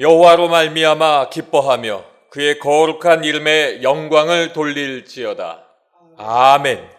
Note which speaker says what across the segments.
Speaker 1: 여호와로 말미암아 기뻐하며 그의 거룩한 이름에 영광을 돌릴지어다. 아멘.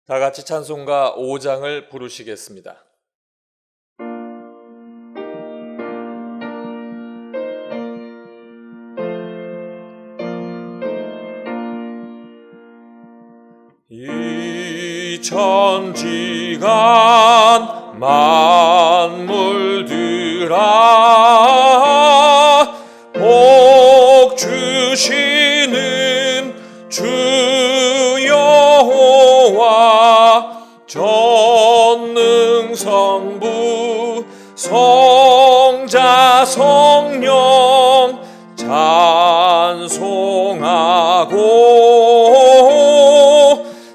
Speaker 1: 다 같이 찬송가 5장을 부르시겠습니다. 이 천지간 만물들아 복 주시는 주 여호와 전능성부 성자 성령 찬송하고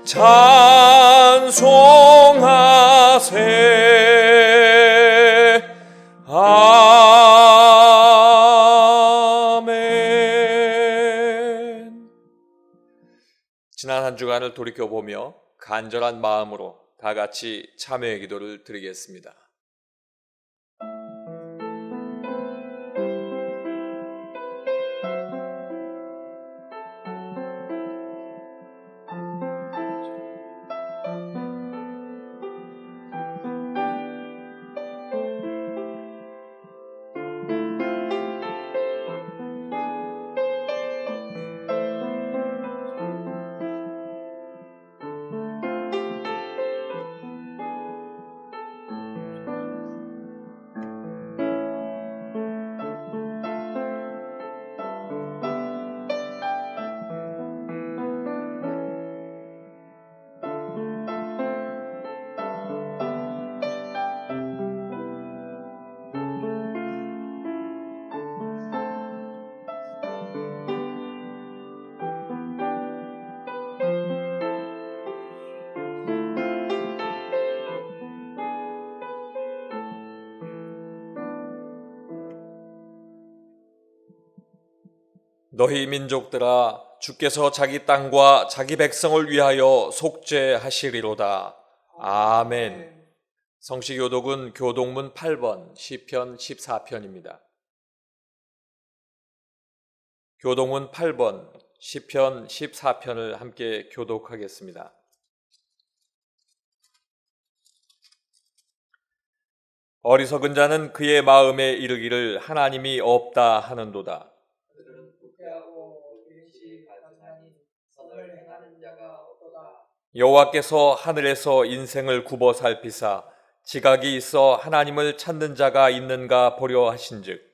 Speaker 1: 찬송하세. 아멘. 지난 한 주간을 돌이켜보며 간절한 마음으로 다 같이 참회의 기도를 드리겠습니다. 너희 민족들아 주께서 자기 땅과 자기 백성을 위하여 속죄하시리로다. 아멘. 성시교독은 교독문 8번 시편 14편입니다. 교독문 8번 시편 14편을 함께 교독하겠습니다. 어리석은 자는 그의 마음에 이르기를 하나님이 없다 하는도다. 여호와께서 하늘에서 인생을 굽어 살피사 지각이 있어 하나님을 찾는 자가 있는가 보려 하신즉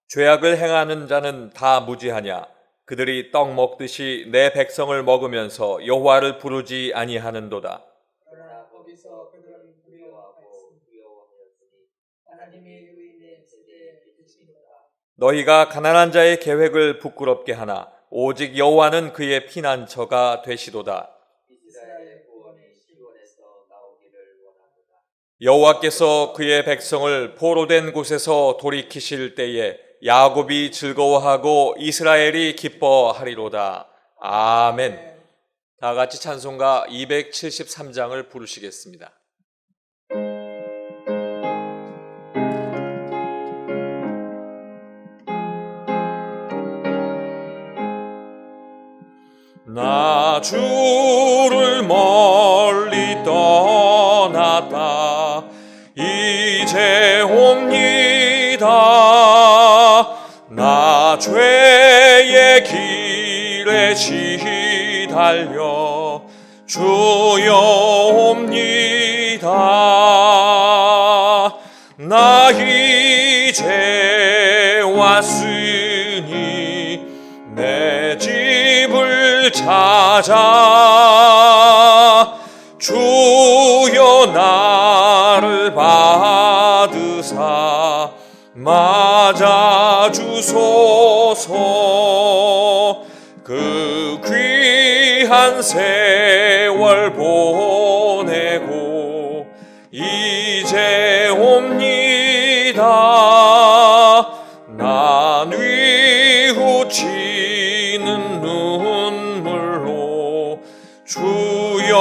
Speaker 1: 죄악을 행하는 자는 다 무지하냐. 그들이 떡 먹듯이 내 백성을 먹으면서 여호와를 부르지 아니하는도다.
Speaker 2: 그러나 거기서 그들은 두려워하고 두려워하였으니 하나님의 의인의 세대에 믿으시니라.
Speaker 1: 너희가 가난한 자의 계획을 부끄럽게 하나 오직 여호와는 그의 피난처가 되시도다.
Speaker 2: 이스라엘의 구원이 시온에서 나오기를 원하노라.
Speaker 1: 여호와께서 그의 백성을 포로된 곳에서 돌이키실 때에 야곱이 즐거워하고 이스라엘이 기뻐하리로다. 아멘. 다 같이 찬송가 273장을 부르시겠습니다. 나 주를 멀리 떠났다 이제 옵니다. 나 죄의 길에 시달려 주여 옵니다. 나 이제 집을 찾아 주여 나를 받으사 맞아 주소서. 그 귀한 세월 보내고 이제 옵니다. 난 뉘우치는 눈물로 주여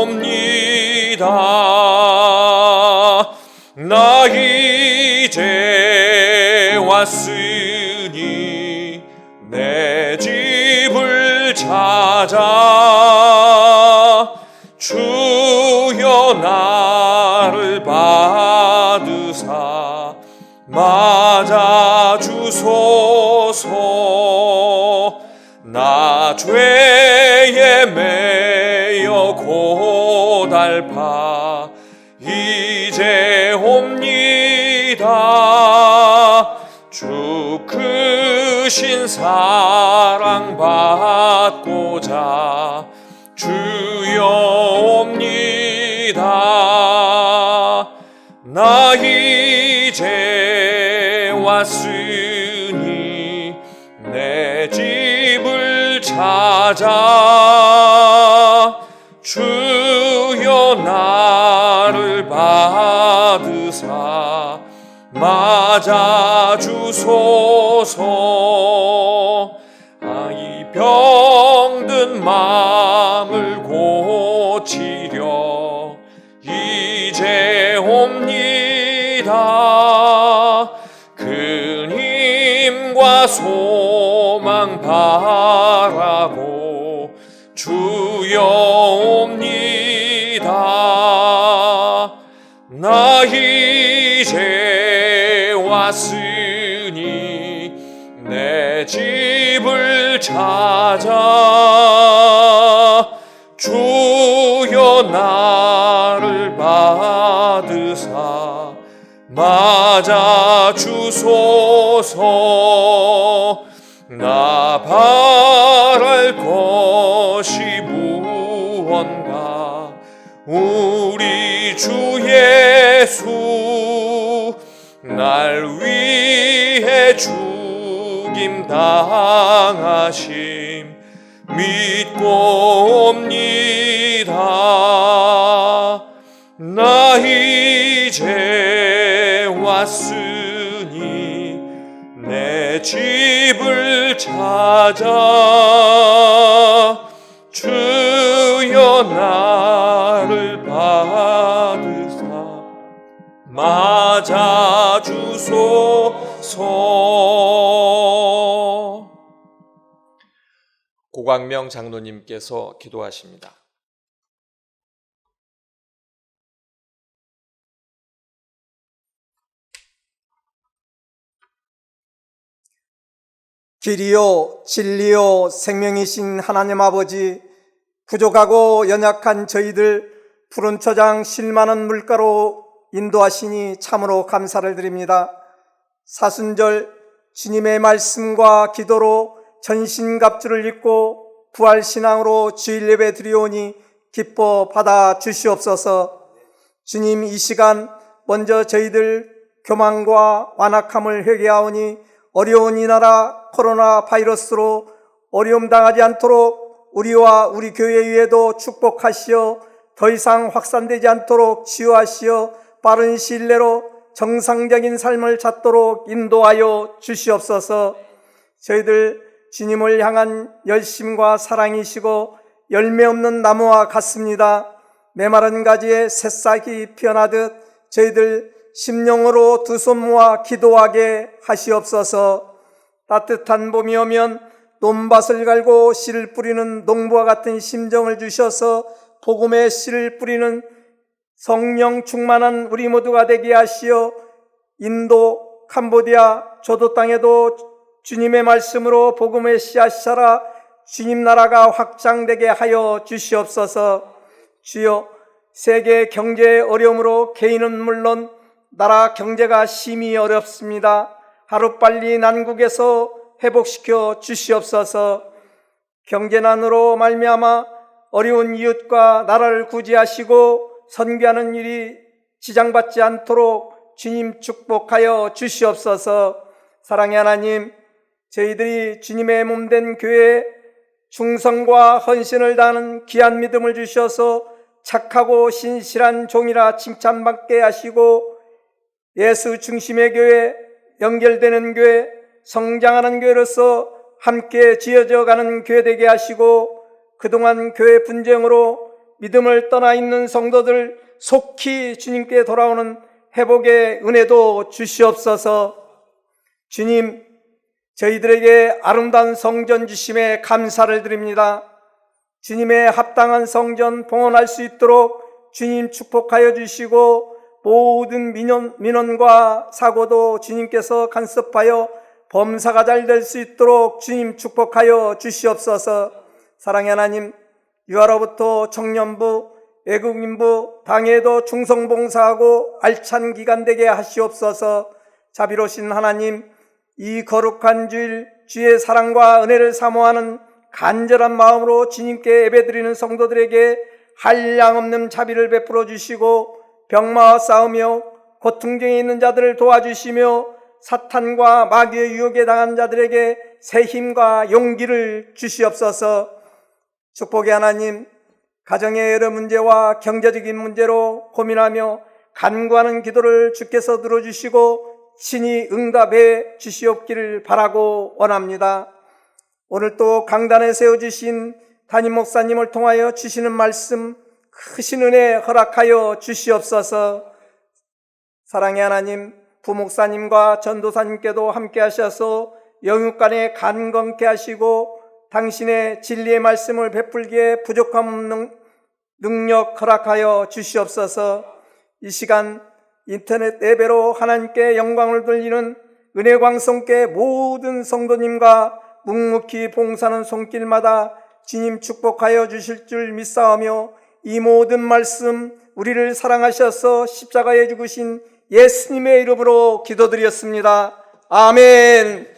Speaker 1: 옵니다. 나 이제 왔으니 내 집을 찾아 주여 나를 받으사 맞아 주소서. 나 죄에 매여 고달파 이제 옵니다. 주 크신 사랑 받고자 주여 옵니다. 나 이제 왔으니 내 집을 찾아 주여 나를 받으사 맞아 주소서. 이 병든 마음을 고치려 이제 옵니다. 큰 힘과 소망 바라고 주여 옵니다. 나 이제 왔으니 내 집을 찾아 주여 나를 받으사 맞아 주소서. 나 바랄 것이 무언가 우리 주 예수 날 위해 죽임 당하심 믿고 옵니다. 나 이제 왔으니 내 집을 찾아 주여 나를 받으사 맞아 주소서. 고광명 장로님께서 기도하십니다.
Speaker 3: 길이요 진리요 생명이신 하나님 아버지, 부족하고 연약한 저희들 푸른 초장 실만한 물가로 인도하시니 참으로 감사를 드립니다. 사순절 주님의 말씀과 기도로 전신갑주를 입고 부활신앙으로 주일 예배 드리오니 기뻐 받아 주시옵소서. 주님, 이 시간 먼저 저희들 교만과 완악함을 회개하오니 어려운 이 나라 코로나 바이러스로 어려움 당하지 않도록 우리와 우리 교회 위에도 축복하시어 더 이상 확산되지 않도록 치유하시어 빠른 시일 내로 정상적인 삶을 찾도록 인도하여 주시옵소서. 저희들 주님을 향한 열심과 사랑이시고 열매 없는 나무와 같습니다. 메마른 가지에 새싹이 피어나듯 저희들 심령으로 두 손 모아 기도하게 하시옵소서. 따뜻한 봄이 오면 논밭을 갈고 씨를 뿌리는 농부와 같은 심정을 주셔서 복음의 씨를 뿌리는 성령 충만한 우리 모두가 되게 하시어 인도, 캄보디아, 조도 땅에도 주님의 말씀으로 복음의 씨앗이 자라 주님 나라가 확장되게 하여 주시옵소서. 주여, 세계 경제의 어려움으로 개인은 물론 나라 경제가 심히 어렵습니다. 하루빨리 난국에서 회복시켜 주시옵소서. 경제난으로 말미암아 어려운 이웃과 나라를 구제하시고 선교하는 일이 지장받지 않도록 주님 축복하여 주시옵소서. 사랑의 하나님, 저희들이 주님의 몸된 교회에 충성과 헌신을 다하는 귀한 믿음을 주셔서 착하고 신실한 종이라 칭찬받게 하시고 예수 중심의 교회, 연결되는 교회, 성장하는 교회로서 함께 지어져 가는 교회 되게 하시고 그동안 교회 분쟁으로 믿음을 떠나 있는 성도들 속히 주님께 돌아오는 회복의 은혜도 주시옵소서. 주님, 저희들에게 아름다운 성전 주심에 감사를 드립니다. 주님의 합당한 성전 봉헌할 수 있도록 주님 축복하여 주시고 모든 민원과 사고도 주님께서 간섭하여 범사가 잘 될 수 있도록 주님 축복하여 주시옵소서. 사랑의 하나님, 유아로부터 청년부, 외국인부, 당에도 충성봉사하고 알찬 기간 되게 하시옵소서. 자비로우신 하나님, 이 거룩한 주일 주의 사랑과 은혜를 사모하는 간절한 마음으로 주님께 예배드리는 성도들에게 한량없는 자비를 베풀어 주시고 병마와 싸우며 고통 중에 있는 자들을 도와주시며 사탄과 마귀의 유혹에 당한 자들에게 새 힘과 용기를 주시옵소서. 축복의 하나님, 가정의 여러 문제와 경제적인 문제로 고민하며 간구하는 기도를 주께서 들어주시고 친히 응답해 주시옵기를 바라고 원합니다. 오늘 또 강단에 세워주신 담임 목사님을 통하여 주시는 말씀 크신 은혜 허락하여 주시옵소서. 사랑의 하나님, 부목사님과 전도사님께도 함께 하셔서 영육간에 간건케 하시고 당신의 진리의 말씀을 베풀기에 부족함 없는 능력 허락하여 주시옵소서. 이 시간 인터넷 예배로 하나님께 영광을 돌리는 은혜광성께 모든 성도님과 묵묵히 봉사하는 손길마다 주님 축복하여 주실 줄 믿사오며 이 모든 말씀 우리를 사랑하셔서 십자가에 죽으신 예수님의 이름으로 기도드렸습니다. 아멘.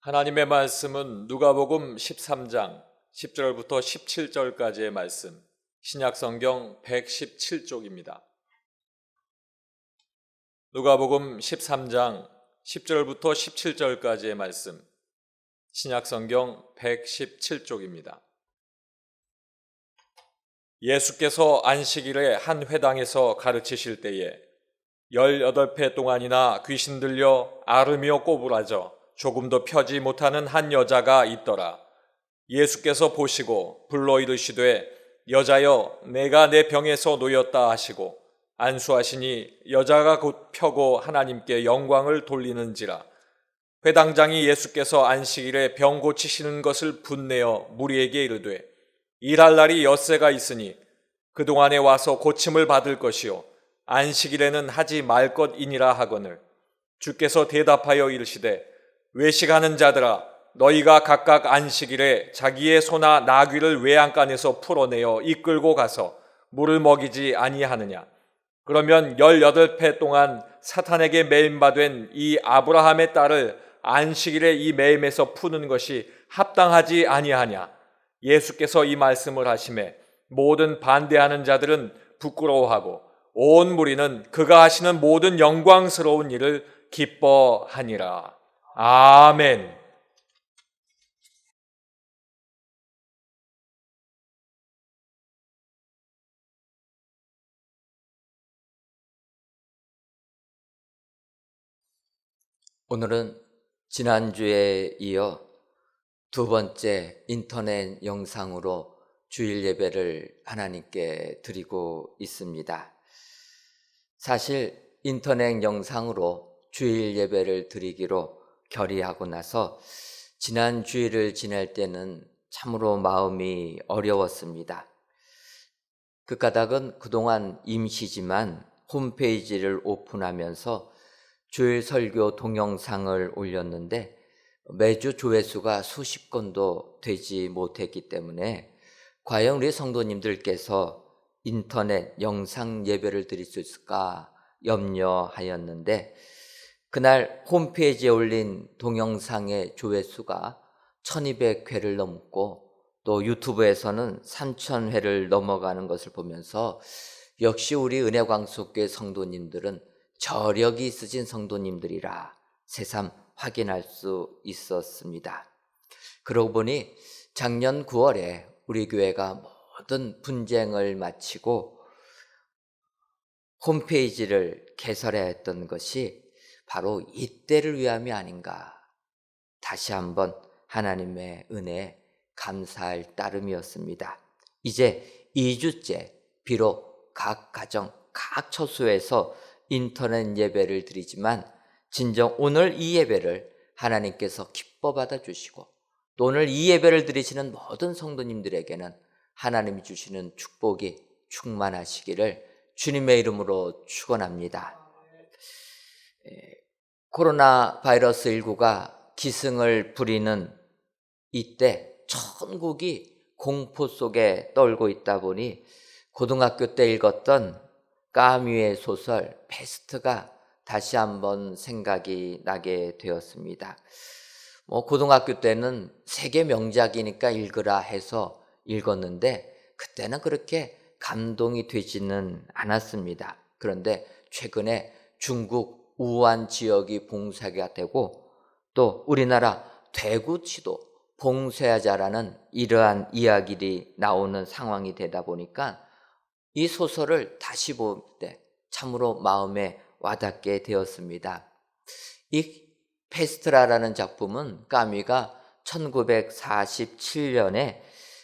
Speaker 1: 하나님의 말씀은 누가복음 13장 10절부터 17절까지의 말씀, 신약성경 117쪽입니다. 누가복음 13장 10절부터 17절까지의 말씀, 신약성경 117쪽입니다. 예수께서 안식일에 한 회당에서 가르치실 때에 18회 동안이나 귀신 들려 앓으며 꼬부라져 조금도 펴지 못하는 한 여자가 있더라. 예수께서 보시고 불러 이르시되 여자여 내가 내 병에서 놓였다 하시고 안수하시니 여자가 곧 펴고 하나님께 영광을 돌리는지라. 회당장이 예수께서 안식일에 병 고치시는 것을 분내어 무리에게 이르되 일할 날이 엿새가 있으니 그동안에 와서 고침을 받을 것이요 안식일에는 하지 말 것이니라 하거늘 주께서 대답하여 이르시되 외식하는 자들아 너희가 각각 안식일에 자기의 소나 나귀를 외양간에서 풀어내어 이끌고 가서 물을 먹이지 아니하느냐. 그러면 18회 동안 사탄에게 매임받은 이 아브라함의 딸을 안식일에 이 매임에서 푸는 것이 합당하지 아니하냐. 예수께서 이 말씀을 하시매 모든 반대하는 자들은 부끄러워하고 온 무리는 그가 하시는 모든 영광스러운 일을 기뻐하니라. 아멘.
Speaker 2: 오늘은 지난주에 이어 두 번째 인터넷 영상으로 주일 예배를 하나님께 드리고 있습니다. 사실 인터넷 영상으로 주일 예배를 드리기로 결의하고 나서 지난 주일을 지낼 때는 참으로 마음이 어려웠습니다. 그 까닭은 그동안 임시지만 홈페이지를 오픈하면서 주일 설교 동영상을 올렸는데 매주 조회수가 수십 건도 되지 못했기 때문에 과연 우리 성도님들께서 인터넷 영상 예배를 드릴 수 있을까 염려하였는데, 그날 홈페이지에 올린 동영상의 조회수가 1200회를 넘고 또 유튜브에서는 3000회를 넘어가는 것을 보면서 역시 우리 은혜광석교회 성도님들은 저력이 있으신 성도님들이라 새삼 확인할 수 있었습니다. 그러고 보니 작년 9월에 우리 교회가 모든 분쟁을 마치고 홈페이지를 개설해야 했던 것이 바로 이때를 위함이 아닌가, 다시 한번 하나님의 은혜에 감사할 따름이었습니다. 이제 2주째 비록 각 가정, 각 처소에서 인터넷 예배를 드리지만 진정 오늘 이 예배를 하나님께서 기뻐 받아주시고 또 오늘 이 예배를 드리시는 모든 성도님들에게는 하나님이 주시는 축복이 충만하시기를 주님의 이름으로 축원합니다. 코로나 바이러스 19가 기승을 부리는 이때 천국이 공포 속에 떨고 있다 보니 고등학교 때 읽었던 까뮤의 소설 페스트가 다시 한번 생각이 나게 되었습니다. 고등학교 때는 세계 명작이니까 읽으라 해서 읽었는데 그때는 그렇게 감동이 되지는 않았습니다. 그런데 최근에 중국 우한 지역이 봉쇄가 되고 또 우리나라 대구치도 봉쇄하자라는 이러한 이야기들이 나오는 상황이 되다 보니까 이 소설을 다시 볼 때 참으로 마음에 와닿게 되었습니다. 이 페스트라라는 작품은 까미가 1947년에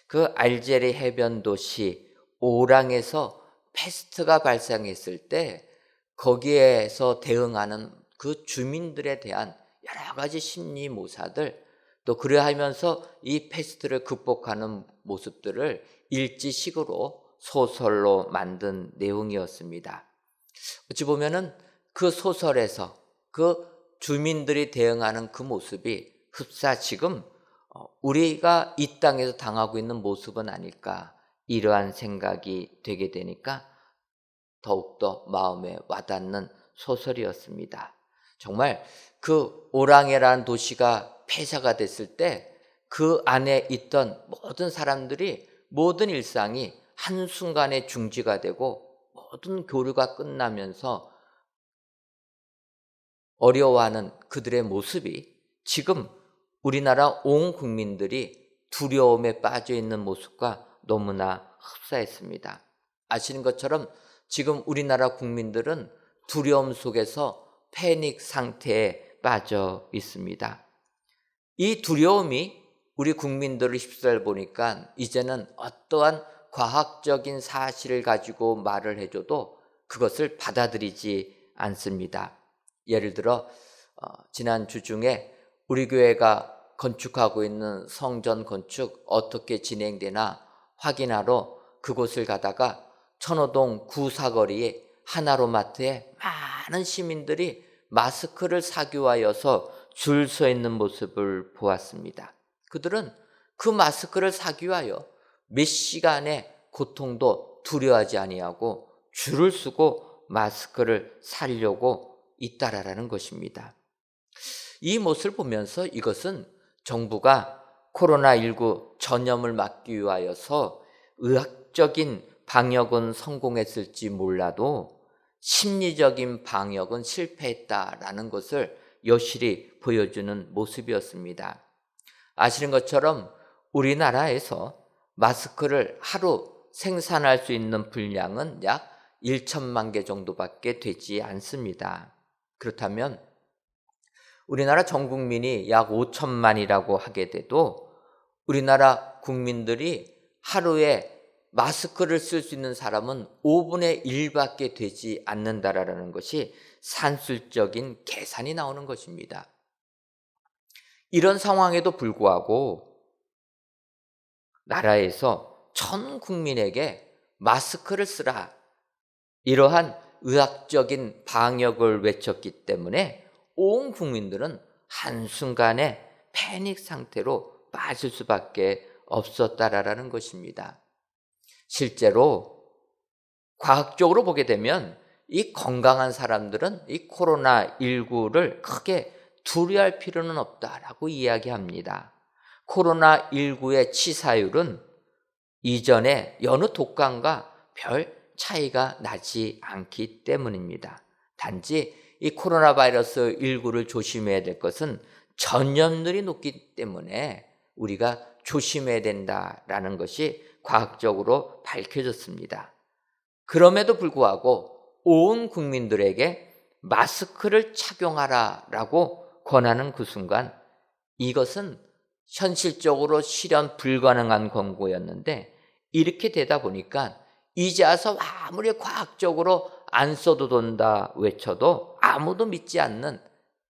Speaker 2: 그 알제리 해변 도시 오랑에서 페스트가 발생했을 때 거기에서 대응하는 그 주민들에 대한 여러 가지 심리 모사들, 또 그래하면서 이 페스트를 극복하는 모습들을 일지식으로 소설로 만든 내용이었습니다. 어찌 보면은 그 소설에서 그 주민들이 대응하는 그 모습이 흡사 지금 우리가 이 땅에서 당하고 있는 모습은 아닐까, 이러한 생각이 되게 되니까 더욱더 마음에 와닿는 소설이었습니다. 정말 그 오랑해라는 도시가 폐쇄가 됐을 때 그 안에 있던 모든 사람들이 모든 일상이 한순간에 중지가 되고 모든 교류가 끝나면서 어려워하는 그들의 모습이 지금 우리나라 온 국민들이 두려움에 빠져 있는 모습과 너무나 흡사했습니다. 아시는 것처럼 지금 우리나라 국민들은 두려움 속에서 패닉 상태에 빠져 있습니다. 이 두려움이 우리 국민들을 휩쓸어 보니까 이제는 어떠한 과학적인 사실을 가지고 말을 해줘도 그것을 받아들이지 않습니다. 예를 들어 지난 주 중에 우리 교회가 건축하고 있는 성전 건축 어떻게 진행되나 확인하러 그곳을 가다가 천호동 구사거리에 하나로마트에 많은 시민들이 마스크를 사기 위하여서 줄 서 있는 모습을 보았습니다. 그들은 그 마스크를 사기 위하여 몇 시간의 고통도 두려워하지 아니하고 줄을 서고 마스크를 사려고 있다라는 것입니다. 이 모습을 보면서 이것은 정부가 코로나19 전염을 막기 위하여서 의학적인 방역은 성공했을지 몰라도 심리적인 방역은 실패했다라는 것을 여실히 보여주는 모습이었습니다. 아시는 것처럼 우리나라에서 마스크를 하루 생산할 수 있는 분량은 약 1천만 개 정도밖에 되지 않습니다. 그렇다면 우리나라 전 국민이 약 5천만이라고 하게 돼도 우리나라 국민들이 하루에 마스크를 쓸 수 있는 사람은 5분의 1밖에 되지 않는다라는 것이 산술적인 계산이 나오는 것입니다. 이런 상황에도 불구하고 나라에서 전 국민에게 마스크를 쓰라, 이러한 의학적인 방역을 외쳤기 때문에 온 국민들은 한순간에 패닉 상태로 빠질 수밖에 없었다라는 것입니다. 실제로 과학적으로 보게 되면 이 건강한 사람들은 이 코로나19를 크게 두려워할 필요는 없다라고 이야기합니다. 코로나19의 치사율은 이전에 여느 독감과 별 차이가 나지 않기 때문입니다. 단지 이 코로나 바이러스 19를 조심해야 될 것은 전염률이 높기 때문에 우리가 조심해야 된다라는 것이 과학적으로 밝혀졌습니다. 그럼에도 불구하고 온 국민들에게 마스크를 착용하라라고 권하는 그 순간 이것은 현실적으로 실현 불가능한 권고였는데, 이렇게 되다 보니까 이제 와서 아무리 과학적으로 안 써도 된다 외쳐도 아무도 믿지 않는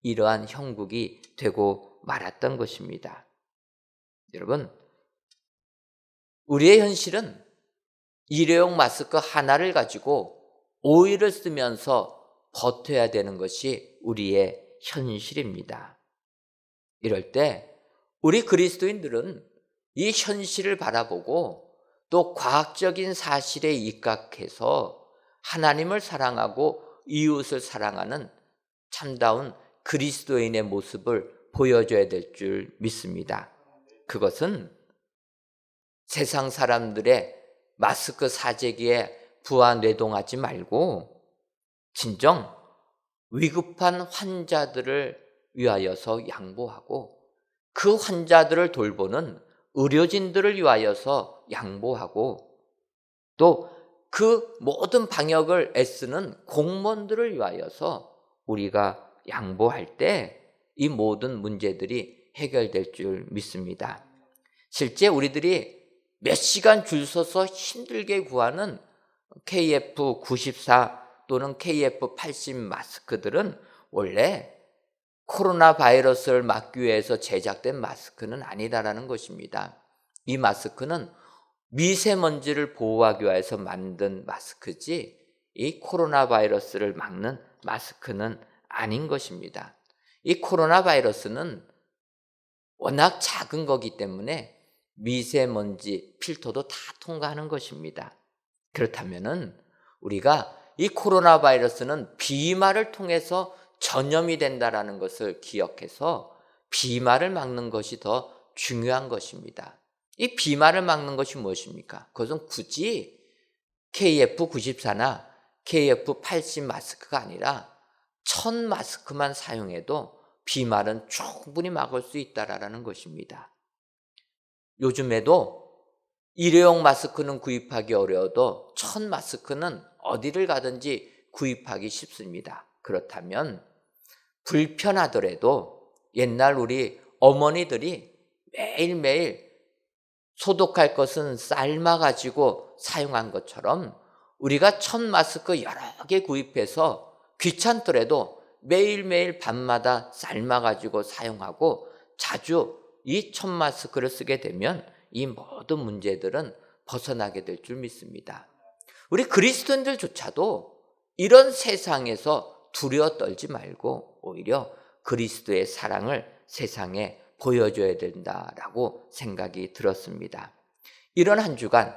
Speaker 2: 이러한 형국이 되고 말았던 것입니다. 여러분, 우리의 현실은 일회용 마스크 하나를 가지고 5일을 쓰면서 버텨야 되는 것이 우리의 현실입니다. 이럴 때 우리 그리스도인들은 이 현실을 바라보고 또 과학적인 사실에 입각해서 하나님을 사랑하고 이웃을 사랑하는 참다운 그리스도인의 모습을 보여줘야 될 줄 믿습니다. 그것은 세상 사람들의 마스크 사재기에 부안뇌동하지 말고 진정 위급한 환자들을 위하여서 양보하고 그 환자들을 돌보는 의료진들을 위하여서 양보하고 또 그 모든 방역을 애쓰는 공무원들을 위하여서 우리가 양보할 때 이 모든 문제들이 해결될 줄 믿습니다. 실제 우리들이 몇 시간 줄 서서 힘들게 구하는 KF94 또는 KF80 마스크들은 원래 코로나 바이러스를 막기 위해서 제작된 마스크는 아니다라는 것입니다. 이 마스크는 미세먼지를 보호하기 위해서 만든 마스크지 이 코로나 바이러스를 막는 마스크는 아닌 것입니다. 이 코로나 바이러스는 워낙 작은 거기 때문에 미세먼지 필터도 다 통과하는 것입니다. 그렇다면은 우리가 이 코로나 바이러스는 비말을 통해서 전염이 된다라는 것을 기억해서 비말을 막는 것이 더 중요한 것입니다. 이 비말을 막는 것이 무엇입니까? 그것은 굳이 KF94나 KF80 마스크가 아니라 1000 마스크만 사용해도 비말은 충분히 막을 수 있다라는 것입니다. 요즘에도 일회용 마스크는 구입하기 어려워도 1000 마스크는 어디를 가든지 구입하기 쉽습니다. 그렇다면 불편하더라도 옛날 우리 어머니들이 매일매일 소독할 것은 삶아가지고 사용한 것처럼 우리가 1000 마스크 여러 개 구입해서 귀찮더라도 매일매일 밤마다 삶아가지고 사용하고 자주 이 1000 마스크를 쓰게 되면 이 모든 문제들은 벗어나게 될 줄 믿습니다. 우리 그리스도인들조차도 이런 세상에서 두려워 떨지 말고 오히려 그리스도의 사랑을 세상에 보여줘야 된다라고 생각이 들었습니다. 이런 한 주간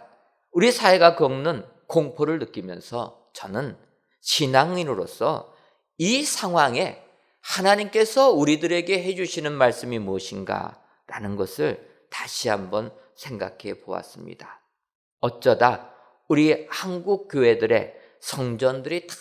Speaker 2: 우리 사회가 겪는 공포를 느끼면서 저는 신앙인으로서 이 상황에 하나님께서 우리들에게 해주시는 말씀이 무엇인가라는 것을 다시 한번 생각해 보았습니다. 어쩌다 우리 한국 교회들의 성전들이 다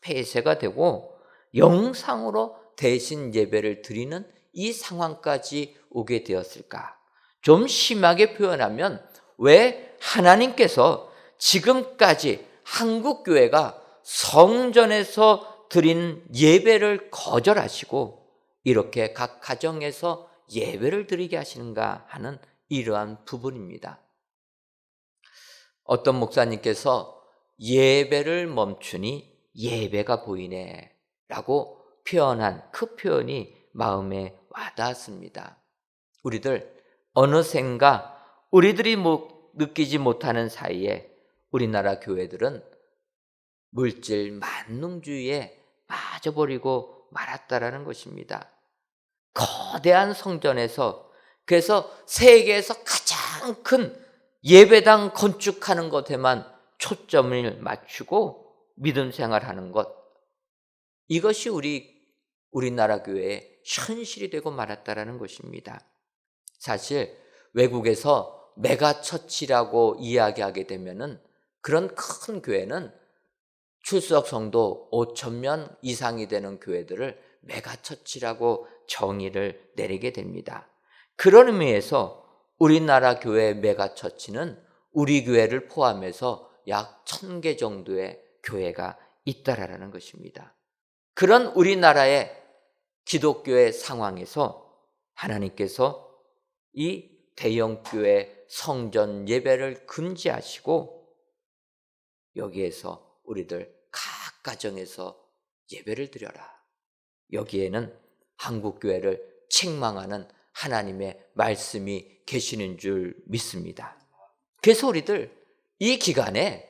Speaker 2: 폐쇄가 되고 영상으로 대신 예배를 드리는 이 상황까지 오게 되었을까? 좀 심하게 표현하면 왜 하나님께서 지금까지 한국 교회가 성전에서 드린 예배를 거절하시고 이렇게 각 가정에서 예배를 드리게 하시는가 하는 이러한 부분입니다. 어떤 목사님께서 예배를 멈추니 예배가 보이네 라고 표현한 그 표현이 마음에 와닿았습니다. 우리들 어느샌가 우리들이 느끼지 못하는 사이에 우리나라 교회들은 물질 만능주의에 빠져버리고 말았다라는 것입니다. 거대한 성전에서, 그래서 세계에서 가장 큰 예배당 건축하는 것에만 초점을 맞추고 믿음 생활하는 것, 이것이 우리나라 교회의 현실이 되고 말았다라는 것입니다. 사실 외국에서 메가처치라고 이야기하게 되면은 그런 큰 교회는 출석 성도 5,000명 이상이 되는 교회들을 메가처치라고 정의를 내리게 됩니다. 그런 의미에서 우리나라 교회의 메가처치는 우리 교회를 포함해서 약 1,000개 정도의 교회가 있다라는 것입니다. 그런 우리나라의 기독교의 상황에서 하나님께서 이 대형교회 성전 예배를 금지하시고 여기에서 우리들 각 가정에서 예배를 드려라. 여기에는 한국교회를 책망하는 하나님의 말씀이 계시는 줄 믿습니다. 그래서 우리들 이 기간에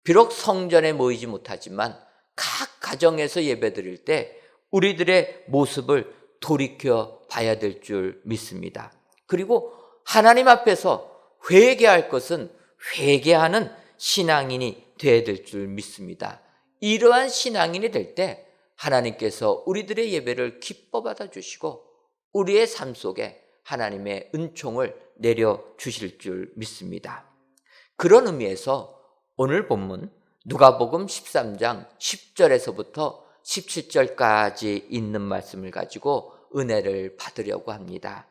Speaker 2: 비록 성전에 모이지 못하지만 각 가정에서 예배 드릴 때 우리들의 모습을 돌이켜 봐야 될 줄 믿습니다. 그리고 하나님 앞에서 회개할 것은 회개하는 신앙인이 되어야 될 줄 믿습니다. 이러한 신앙인이 될 때 하나님께서 우리들의 예배를 기뻐 받아주시고 우리의 삶 속에 하나님의 은총을 내려주실 줄 믿습니다. 그런 의미에서 오늘 본문 누가복음 13장 10절에서부터 17절까지 있는 말씀을 가지고 은혜를 받으려고 합니다.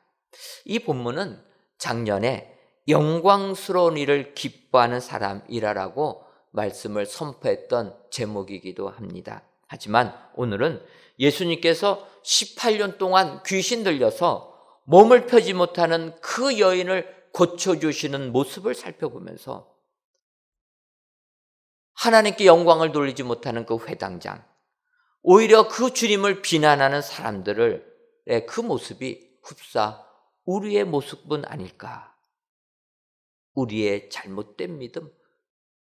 Speaker 2: 이 본문은 작년에 영광스러운 일을 기뻐하는 사람이라고 말씀을 선포했던 제목이기도 합니다. 하지만 오늘은 예수님께서 18년 동안 귀신 들려서 몸을 펴지 못하는 그 여인을 고쳐주시는 모습을 살펴보면서 하나님께 영광을 돌리지 못하는 그 회당장, 오히려 그 주님을 비난하는 사람들의 그 모습이 흡사 우리의 모습은 아닐까? 우리의 잘못된 믿음,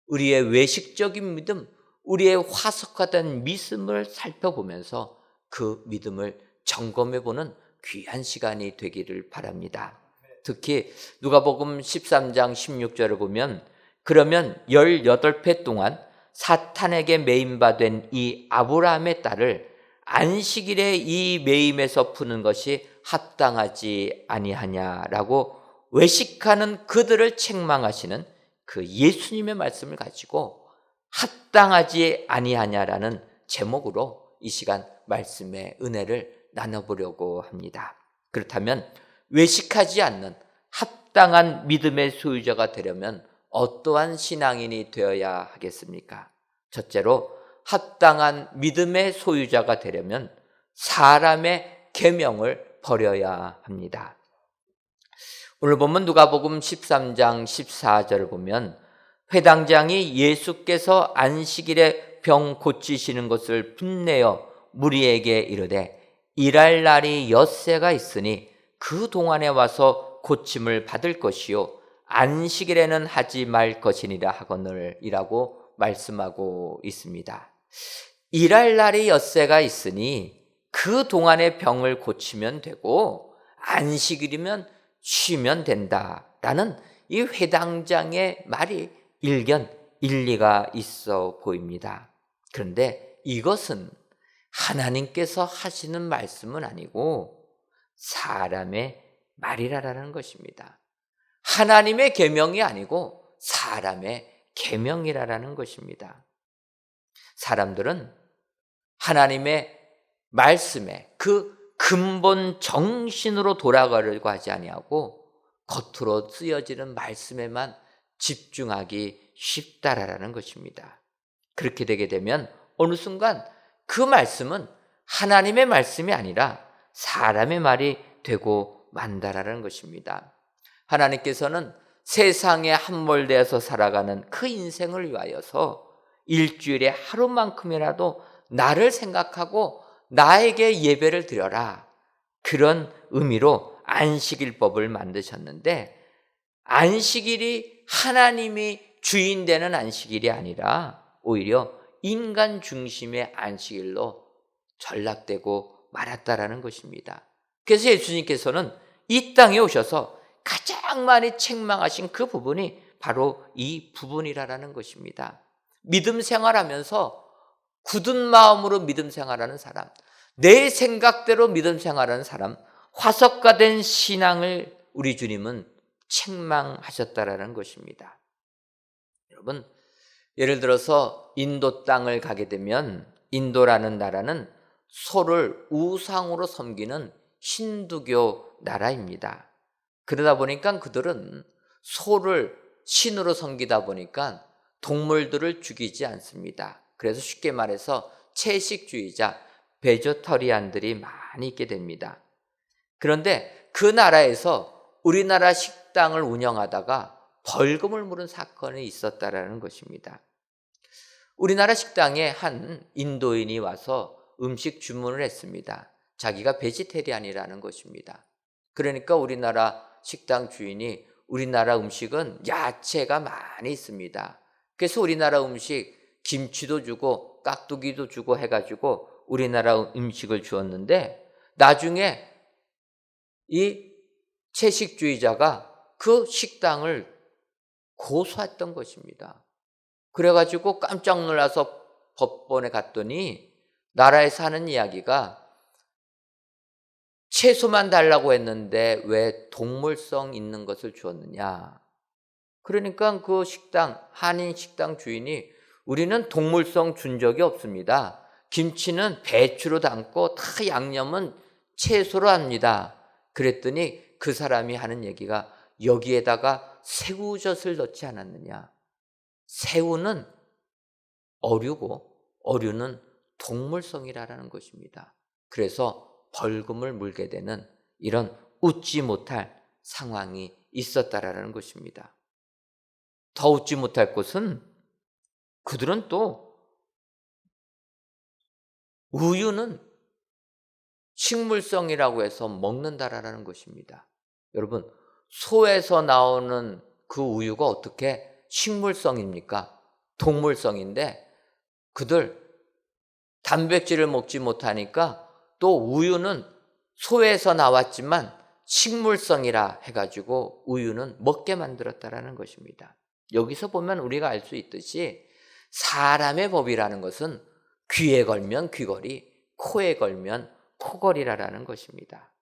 Speaker 2: 우리의 외식적인 믿음, 우리의 화석화된 믿음을 살펴보면서 그 믿음을 점검해보는 귀한 시간이 되기를 바랍니다. 특히 누가복음 13장 16절을 보면 그러면 18회 동안 사탄에게 매임받은 이 아브라함의 딸을 안식일에 이 매임에서 푸는 것이 합당하지 아니하냐라고 외식하는 그들을 책망하시는 그 예수님의 말씀을 가지고 합당하지 아니하냐라는 제목으로 이 시간 말씀의 은혜를 나눠보려고 합니다. 그렇다면 외식하지 않는 합당한 믿음의 소유자가 되려면 어떠한 신앙인이 되어야 하겠습니까? 첫째로 합당한 믿음의 소유자가 되려면 사람의 계명을 버려야 합니다. 오늘 보면 누가복음 13장 14절을 보면 회당장이 예수께서 안식일에 병 고치시는 것을 빛내어 무리에게 이르되 일할 날이 엿새가 있으니 그 동안에 와서 고침을 받을 것이요 안식일에는 하지 말 것이니라 하거늘이라고 말씀하고 있습니다. 일할 날이 엿새가 있으니 그 동안에 병을 고치면 되고 안식일이면 쉬면 된다라는 이 회당장의 말이 일견 일리가 있어 보입니다. 그런데 이것은 하나님께서 하시는 말씀은 아니고 사람의 말이라는 것입니다. 하나님의 계명이 아니고 사람의 계명이라는 것입니다. 사람들은 하나님의 말씀에 그 근본 정신으로 돌아가려고 하지 아니하고 겉으로 쓰여지는 말씀에만 집중하기 쉽다라는 것입니다. 그렇게 되게 되면 어느 순간 그 말씀은 하나님의 말씀이 아니라 사람의 말이 되고 만다라는 것입니다. 하나님께서는 세상에 함몰되어서 살아가는 그 인생을 위하여서 일주일에 하루만큼이라도 나를 생각하고 나에게 예배를 드려라. 그런 의미로 안식일법을 만드셨는데 안식일이 하나님이 주인 되는 안식일이 아니라 오히려 인간 중심의 안식일로 전락되고 말았다라는 것입니다. 그래서 예수님께서는 이 땅에 오셔서 가장 많이 책망하신 그 부분이 바로 이 부분이라는 것입니다. 믿음 생활하면서 굳은 마음으로 믿음 생활하는 사람, 내 생각대로 믿음 생활하는 사람, 화석화된 신앙을 우리 주님은 책망하셨다라는 것입니다. 여러분, 예를 들어서 인도 땅을 가게 되면 인도라는 나라는 소를 우상으로 섬기는 힌두교 나라입니다. 그러다 보니까 그들은 소를 신으로 섬기다 보니까 동물들을 죽이지 않습니다. 그래서 쉽게 말해서 채식주의자, 베저터리안들이 많이 있게 됩니다. 그런데 그 나라에서 우리나라 식당을 운영하다가 벌금을 물은 사건이 있었다라는 것입니다. 우리나라 식당에 한 인도인이 와서 음식 주문을 했습니다. 자기가 베지테리안이라는 것입니다. 그러니까 우리나라 식당 주인이 우리나라 음식은 야채가 많이 있습니다. 그래서 우리나라 음식 김치도 주고 깍두기도 주고 해가지고 우리나라 음식을 주었는데 나중에 이 채식주의자가 그 식당을 고소했던 것입니다. 그래가지고 깜짝 놀라서 법원에 갔더니 나라에서 하는 이야기가 채소만 달라고 했는데 왜 동물성 있는 것을 주었느냐. 그러니까 그 식당, 한인 식당 주인이 우리는 동물성 준 적이 없습니다. 김치는 배추로 담고 다 양념은 채소로 합니다. 그랬더니 그 사람이 하는 얘기가 여기에다가 새우젓을 넣지 않았느냐. 새우는 어류고 어류는 동물성이라는 것입니다. 그래서 벌금을 물게 되는 이런 웃지 못할 상황이 있었다라는 것입니다. 더 웃지 못할 것은 그들은 또 우유는 식물성이라고 해서 먹는다라는 것입니다. 여러분, 소에서 나오는 그 우유가 어떻게 식물성입니까? 동물성인데 그들 단백질을 먹지 못하니까 또 우유는 소에서 나왔지만 식물성이라 해가지고 우유는 먹게 만들었다라는 것입니다. 여기서 보면 우리가 알 수 있듯이 사람의 법이라는 것은 귀에 걸면 귀걸이, 코에 걸면 코걸이라는 것입니다.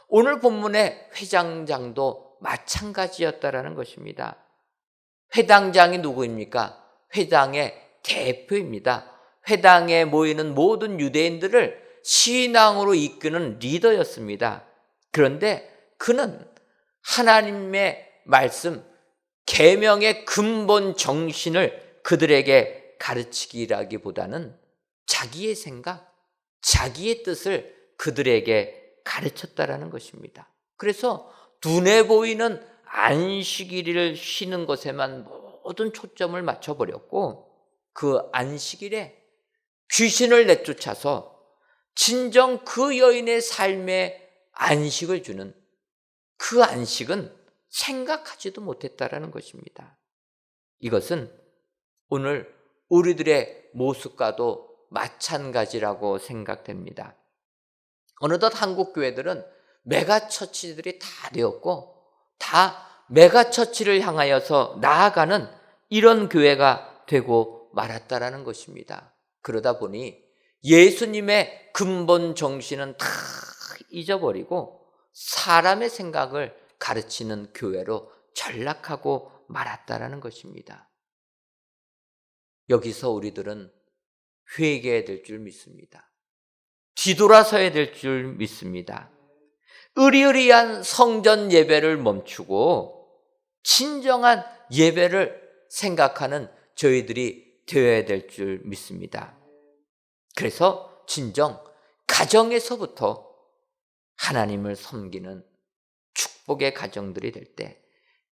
Speaker 2: 오늘 본문의 회당장도 마찬가지였다라는 것입니다. 회당장이 누구입니까? 회당의 대표입니다. 회당에 모이는 모든 유대인들을 신앙으로 이끄는 리더였습니다. 그런데 그는 하나님의 말씀, 계명의 근본 정신을 그들에게 가르치기라기보다는 자기의 생각, 자기의 뜻을 그들에게 가르쳤다라는 것입니다. 그래서 눈에 보이는 안식일을 쉬는 것에만 모든 초점을 맞춰버렸고 그 안식일에 귀신을 내쫓아서 진정 그 여인의 삶에 안식을 주는 그 안식은 생각하지도 못했다라는 것입니다. 이것은 오늘 우리들의 모습과도 마찬가지라고 생각됩니다. 어느덧 한국 교회들은 메가처치들이 다 되었고 다 메가처치를 향하여서 나아가는 이런 교회가 되고 말았다라는 것입니다. 그러다 보니 예수님의 근본 정신은 다 잊어버리고 사람의 생각을 가르치는 교회로 전락하고 말았다라는 것입니다. 여기서 우리들은 회개해야 될 줄 믿습니다. 뒤돌아서야 될 줄 믿습니다. 의리의리한 성전 예배를 멈추고 진정한 예배를 생각하는 저희들이 되어야 될 줄 믿습니다. 그래서 진정 가정에서부터 하나님을 섬기는 축복의 가정들이 될 때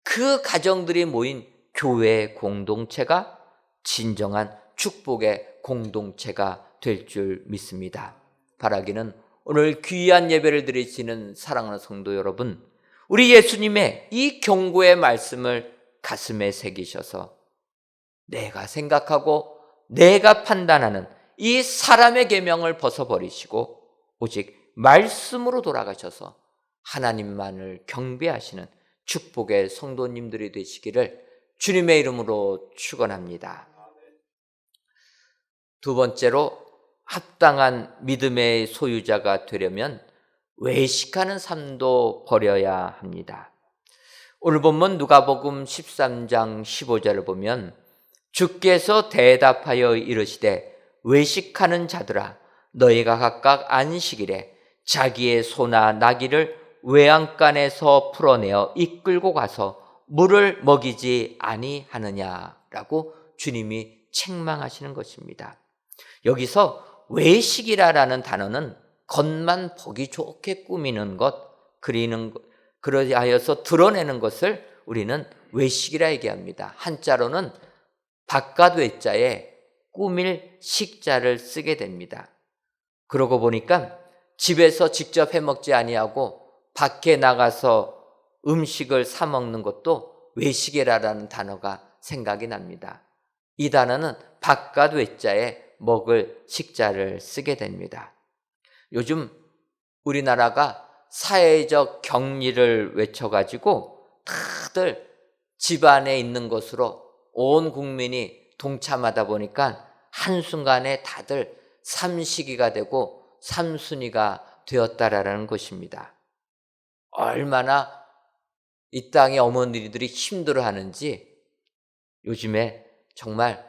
Speaker 2: 그 가정들이 모인 교회 공동체가 진정한 축복의 공동체가 될 줄 믿습니다. 바라기는 오늘 귀한 예배를 드리시는 사랑하는 성도 여러분, 우리 예수님의 이 경고의 말씀을 가슴에 새기셔서 내가 생각하고 내가 판단하는 이 사람의 계명을 벗어버리시고 오직 말씀으로 돌아가셔서 하나님만을 경배하시는 축복의 성도님들이 되시기를 주님의 이름으로 축원합니다. 두 번째로 합당한 믿음의 소유자가 되려면 외식하는 삶도 버려야 합니다. 오늘 본문 누가복음 13장 15절을 보면 주께서 대답하여 이르시되 외식하는 자들아 너희가 각각 안식일에 자기의 소나 나귀를 외양간에서 풀어내어 이끌고 가서 물을 먹이지 아니하느냐라고 주님이 책망하시는 것입니다. 여기서 외식이라는 단어는 겉만 보기 좋게 꾸미는 것, 그리는 것, 그러하여서 드러내는 것을 우리는 외식이라 얘기합니다. 한자로는 바깥 외자에 꾸밀 식자를 쓰게 됩니다. 그러고 보니까 집에서 직접 해먹지 아니하고 밖에 나가서 음식을 사 먹는 것도 외식이라는 단어가 생각이 납니다. 이 단어는 바깥 외자에 먹을 식자를 쓰게 됩니다. 요즘 우리나라가 사회적 격리를 외쳐가지고 다들 집안에 있는 것으로 온 국민이 동참하다 보니까 한순간에 다들 삼식이가 되고 삼순이가 되었다라는 것입니다. 얼마나 이 땅의 어머니들이 힘들어하는지 요즘에 정말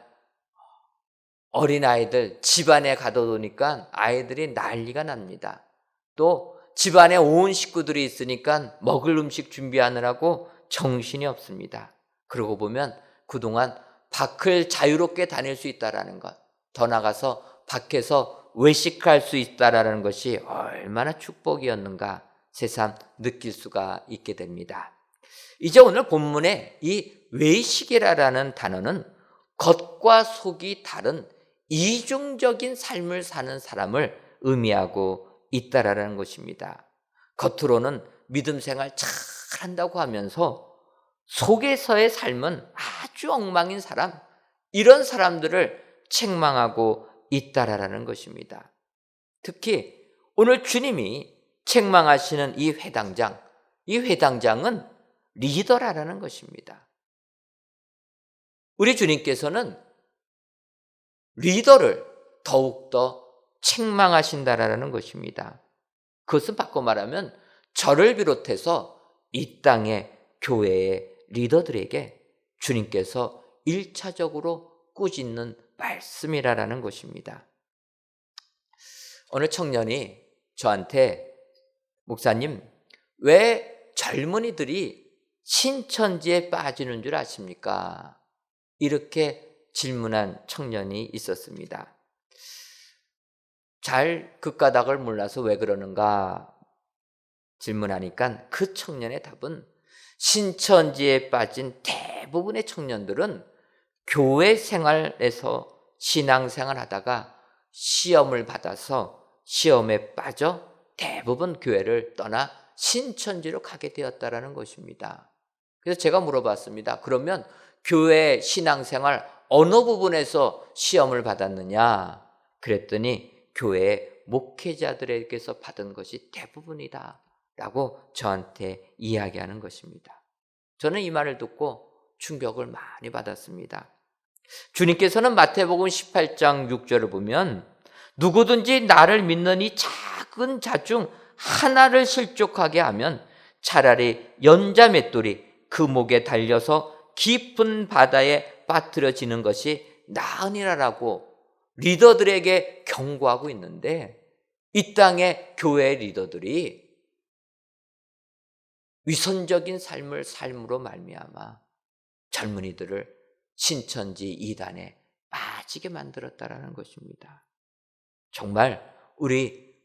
Speaker 2: 어린아이들 집안에 가둬두니까 아이들이 난리가 납니다. 또 집안에 온 식구들이 있으니까 먹을 음식 준비하느라고 정신이 없습니다. 그러고 보면 그동안 밖을 자유롭게 다닐 수 있다는 것, 더 나아가서 밖에서 외식할 수 있다는 것이 얼마나 축복이었는가 새삼 느낄 수가 있게 됩니다. 이제 오늘 본문에 이 외식이라는 단어는 겉과 속이 다른 이중적인 삶을 사는 사람을 의미하고 있다라는 것입니다. 겉으로는 믿음 생활 잘 한다고 하면서 속에서의 삶은 아주 엉망인 사람, 이런 사람들을 책망하고 있다라는 것입니다. 특히 오늘 주님이 책망하시는 이 회당장은 리더라는 것입니다. 우리 주님께서는 리더를 더욱더 책망하신다라는 것입니다. 그것은 바꿔 말하면 저를 비롯해서 이 땅의 교회의 리더들에게 주님께서 1차적으로 꾸짖는 말씀이라는 것입니다. 어느 청년이 저한테 목사님, 왜 젊은이들이 신천지에 빠지는 줄 아십니까? 이렇게 질문한 청년이 있었습니다. 잘 그 까닭을 몰라서 왜 그러는가 질문하니까 그 청년의 답은 신천지에 빠진 대부분의 청년들은 교회 생활에서 신앙생활 하다가 시험을 받아서 시험에 빠져 대부분 교회를 떠나 신천지로 가게 되었다라는 것입니다. 그래서 제가 물어봤습니다. 그러면 교회 신앙생활 어느 부분에서 시험을 받았느냐? 그랬더니 교회 목회자들에게서 받은 것이 대부분이다 라고 저한테 이야기하는 것입니다. 저는 이 말을 듣고 충격을 많이 받았습니다. 주님께서는 마태복음 18장 6절을 보면 누구든지 나를 믿는 이 작은 자 중 하나를 실족하게 하면 차라리 연자 맷돌이 그 목에 달려서 깊은 바다에 빠뜨려지는 것이 나으니라라고 리더들에게 경고하고 있는데, 이 땅의 교회 리더들이 위선적인 삶을 삶으로 말미암아 젊은이들을 신천지 이단에 빠지게 만들었다라는 것입니다. 정말 우리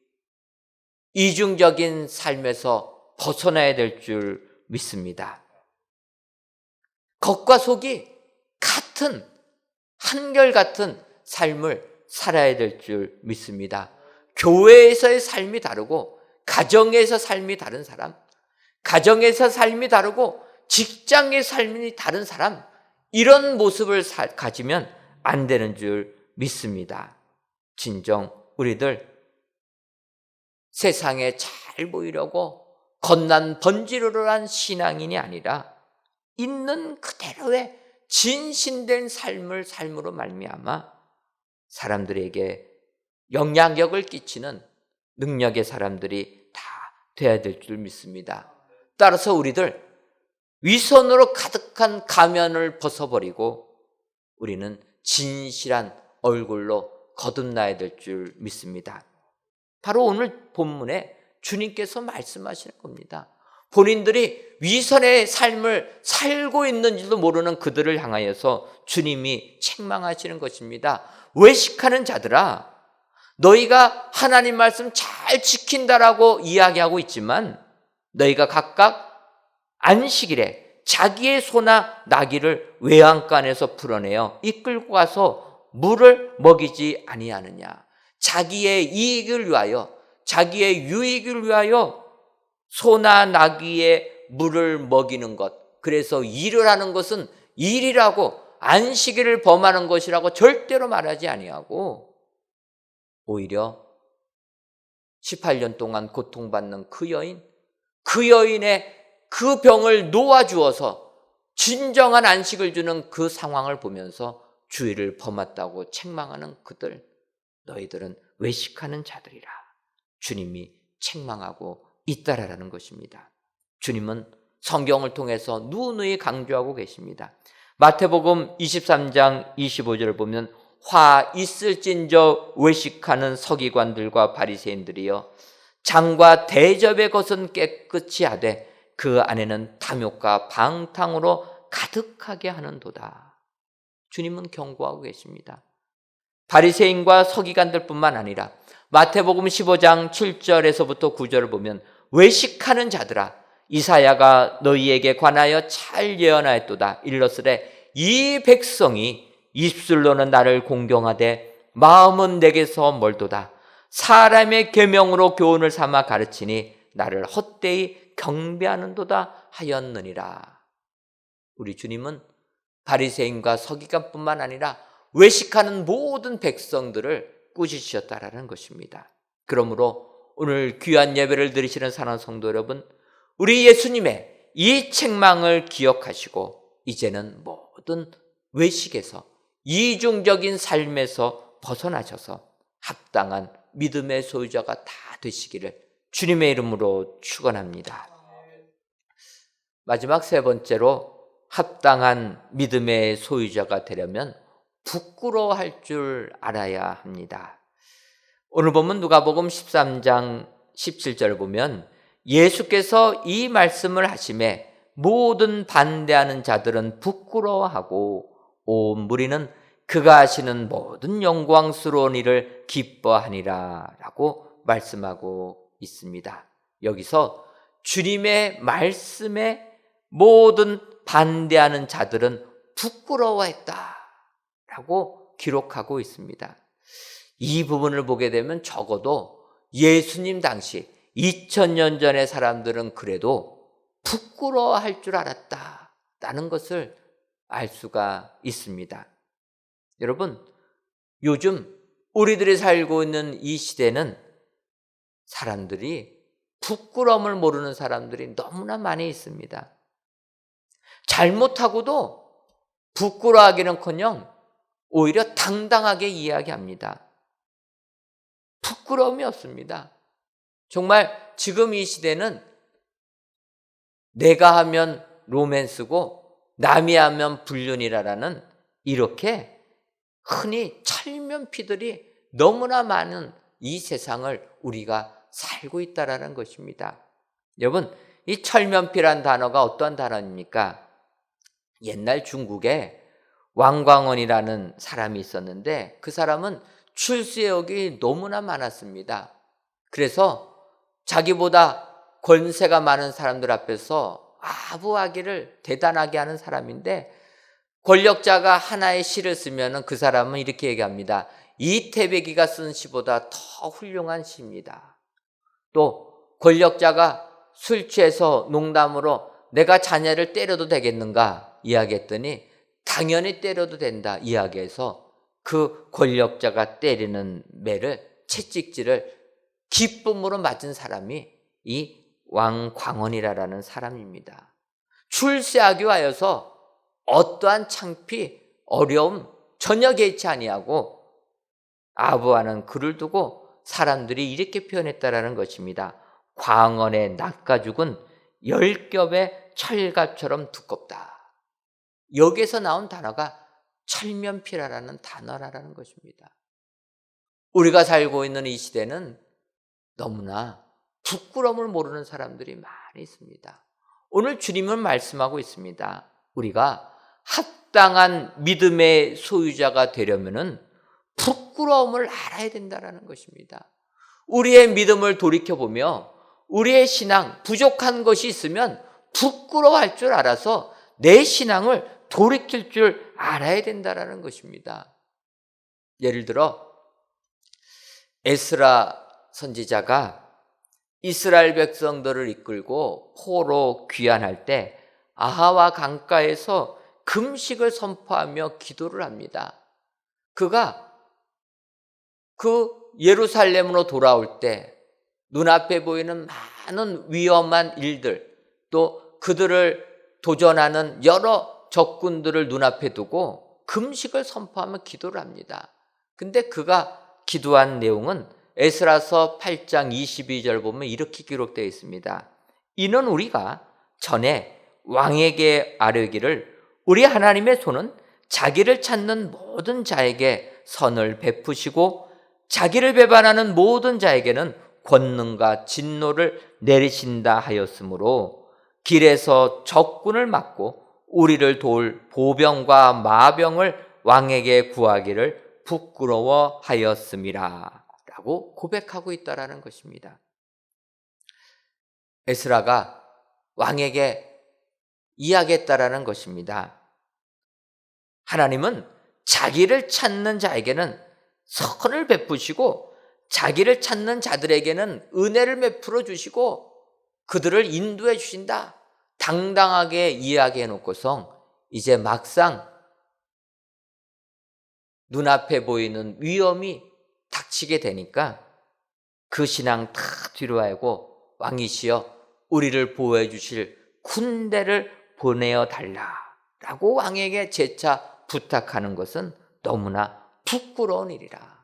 Speaker 2: 이중적인 삶에서 벗어나야 될 줄 믿습니다. 겉과 속이 같은 한결같은 삶을 살아야 될 줄 믿습니다. 교회에서의 삶이 다르고 가정에서 삶이 다른 사람, 가정에서 삶이 다르고 직장의 삶이 다른 사람, 이런 모습을 가지면 안 되는 줄 믿습니다. 진정 우리들 세상에 잘 보이려고 겉난 번지르르한 신앙인이 아니라 있는 그대로의 진신된 삶으로 말미암아 사람들에게 영향력을 끼치는 능력의 사람들이 다 돼야 될 줄 믿습니다. 따라서 우리들 위선으로 가득한 가면을 벗어버리고 우리는 진실한 얼굴로 거듭나야 될 줄 믿습니다. 바로 오늘 본문에 주님께서 말씀하시는 겁니다. 본인들이 위선의 삶을 살고 있는지도 모르는 그들을 향하여서 주님이 책망하시는 것입니다. 외식하는 자들아, 너희가 하나님 말씀 잘 지킨다라고 이야기하고 있지만 너희가 각각 안식일에 자기의 소나 나귀를 외양간에서 풀어내어 이끌고 가서 물을 먹이지 아니하느냐. 자기의 이익을 위하여, 자기의 유익을 위하여 소나 나귀의 물을 먹이는 것, 그래서 일을 하는 것은 일이라고, 안식일을 범하는 것이라고 절대로 말하지 아니하고 오히려 18년 동안 고통받는 그 여인의 그 병을 놓아주어서 진정한 안식을 주는 그 상황을 보면서 주의를 범했다고 책망하는 그들, 너희들은 외식하는 자들이라 주님이 책망하고 있다라는 것입니다. 주님은 성경을 통해서 누누이 강조하고 계십니다. 마태복음 23장 25절을 보면 화 있을진저 외식하는 서기관들과 바리새인들이여 장과 대접의 것은 깨끗이 하되 그 안에는 탐욕과 방탕으로 가득하게 하는도다. 주님은 경고하고 계십니다. 바리새인과 서기관들뿐만 아니라 마태복음 15장 7절에서부터 9절을 보면 외식하는 자들아 이사야가 너희에게 관하여 잘 예언하였도다. 일러스되 이 백성이 입술로는 나를 공경하되 마음은 내게서 멀도다. 사람의 계명으로 교훈을 삼아 가르치니 나를 헛되이 경배하는도다 하였느니라. 우리 주님은 바리새인과 서기관뿐만 아니라 외식하는 모든 백성들을 꾸짖으셨다라는 것입니다. 그러므로 오늘 귀한 예배를 드리시는 사랑하는 성도 여러분, 우리 예수님의 이 책망을 기억하시고 이제는 모든 외식에서, 이중적인 삶에서 벗어나셔서 합당한 믿음의 소유자가 다 되시기를 주님의 이름으로 축원합니다. 마지막 세 번째로 합당한 믿음의 소유자가 되려면 부끄러워할 줄 알아야 합니다. 오늘 보면 누가복음 13장 17절을 보면 예수께서 이 말씀을 하심에 모든 반대하는 자들은 부끄러워하고 온 무리는 그가 하시는 모든 영광스러운 일을 기뻐하니라 라고 말씀하고 있습니다. 여기서 주님의 말씀에 모든 반대하는 자들은 부끄러워했다 라고 기록하고 있습니다. 이 부분을 보게 되면 적어도 예수님 당시 2000년 전의 사람들은 그래도 부끄러워할 줄 알았다라는 것을 알 수가 있습니다. 여러분, 요즘 우리들이 살고 있는 이 시대는 사람들이 부끄러움을 모르는 사람들이 너무나 많이 있습니다. 잘못하고도 부끄러워하기는커녕 오히려 당당하게 이야기합니다. 부끄러움이 없습니다. 정말 지금 이 시대는 내가 하면 로맨스고 남이 하면 불륜이라는 이렇게 흔히 철면피들이 너무나 많은 이 세상을 우리가 살고 있다라는 것입니다. 여러분, 이 철면피란 단어가 어떠한 단어입니까? 옛날 중국에 왕광원이라는 사람이 있었는데 그 사람은 출세욕이 너무나 많았습니다. 그래서 자기보다 권세가 많은 사람들 앞에서 아부하기를 대단하게 하는 사람인데 권력자가 하나의 시를 쓰면 그 사람은 이렇게 얘기합니다. 이태백이가 쓴 시보다 더 훌륭한 시입니다. 또 권력자가 술 취해서 농담으로 내가 자네를 때려도 되겠는가 이야기했더니 당연히 때려도 된다 이야기해서 그 권력자가 때리는 매를 채찍질을 기쁨으로 맞은 사람이 이 왕광원이라는 사람입니다. 출세하기 위하여서 어떠한 창피, 어려움 전혀 개의치 아니하고 아부하는 글을 두고 사람들이 이렇게 표현했다라는 것입니다. 광원의 낚아죽은 10겹의 철갑처럼 두껍다. 여기에서 나온 단어가 철면피라라는 단어라는 것입니다. 우리가 살고 있는 이 시대는 너무나 부끄러움을 모르는 사람들이 많이 있습니다. 오늘 주님은 말씀하고 있습니다. 우리가 합당한 믿음의 소유자가 되려면은 부끄러움을 알아야 된다는 것입니다. 우리의 믿음을 돌이켜보며 우리의 신앙 부족한 것이 있으면 부끄러워할 줄 알아서 내 신앙을 돌이킬 줄 알아야 된다는 것입니다. 예를 들어 에스라 선지자가 이스라엘 백성들을 이끌고 포로 귀환할 때 아하와 강가에서 금식을 선포하며 기도를 합니다. 그가 그 예루살렘으로 돌아올 때 눈앞에 보이는 많은 위험한 일들, 또 그들을 도전하는 여러 적군들을 눈앞에 두고 금식을 선포하며 기도를 합니다. 근데 그가 기도한 내용은 에스라서 8장 22절 보면 이렇게 기록되어 있습니다. 이는 우리가 전에 왕에게 아뢰기를 우리 하나님의 손은 자기를 찾는 모든 자에게 선을 베푸시고 자기를 배반하는 모든 자에게는 권능과 진노를 내리신다 하였으므로 길에서 적군을 막고 우리를 도울 보병과 마병을 왕에게 구하기를 부끄러워하였음이라 라고 고백하고 있다라는 것입니다. 에스라가 왕에게 이야기했다라는 것입니다. 하나님은 자기를 찾는 자에게는 선을 베푸시고 자기를 찾는 자들에게는 은혜를 베풀어 주시고 그들을 인도해 주신다. 당당하게 이야기해 놓고서 이제 막상 눈앞에 보이는 위험이 닥치게 되니까 그 신앙 다 뒤로 하고 왕이시여 우리를 보호해 주실 군대를 보내어 달라라고 왕에게 재차 부탁하는 것은 너무나 부끄러운 일이라.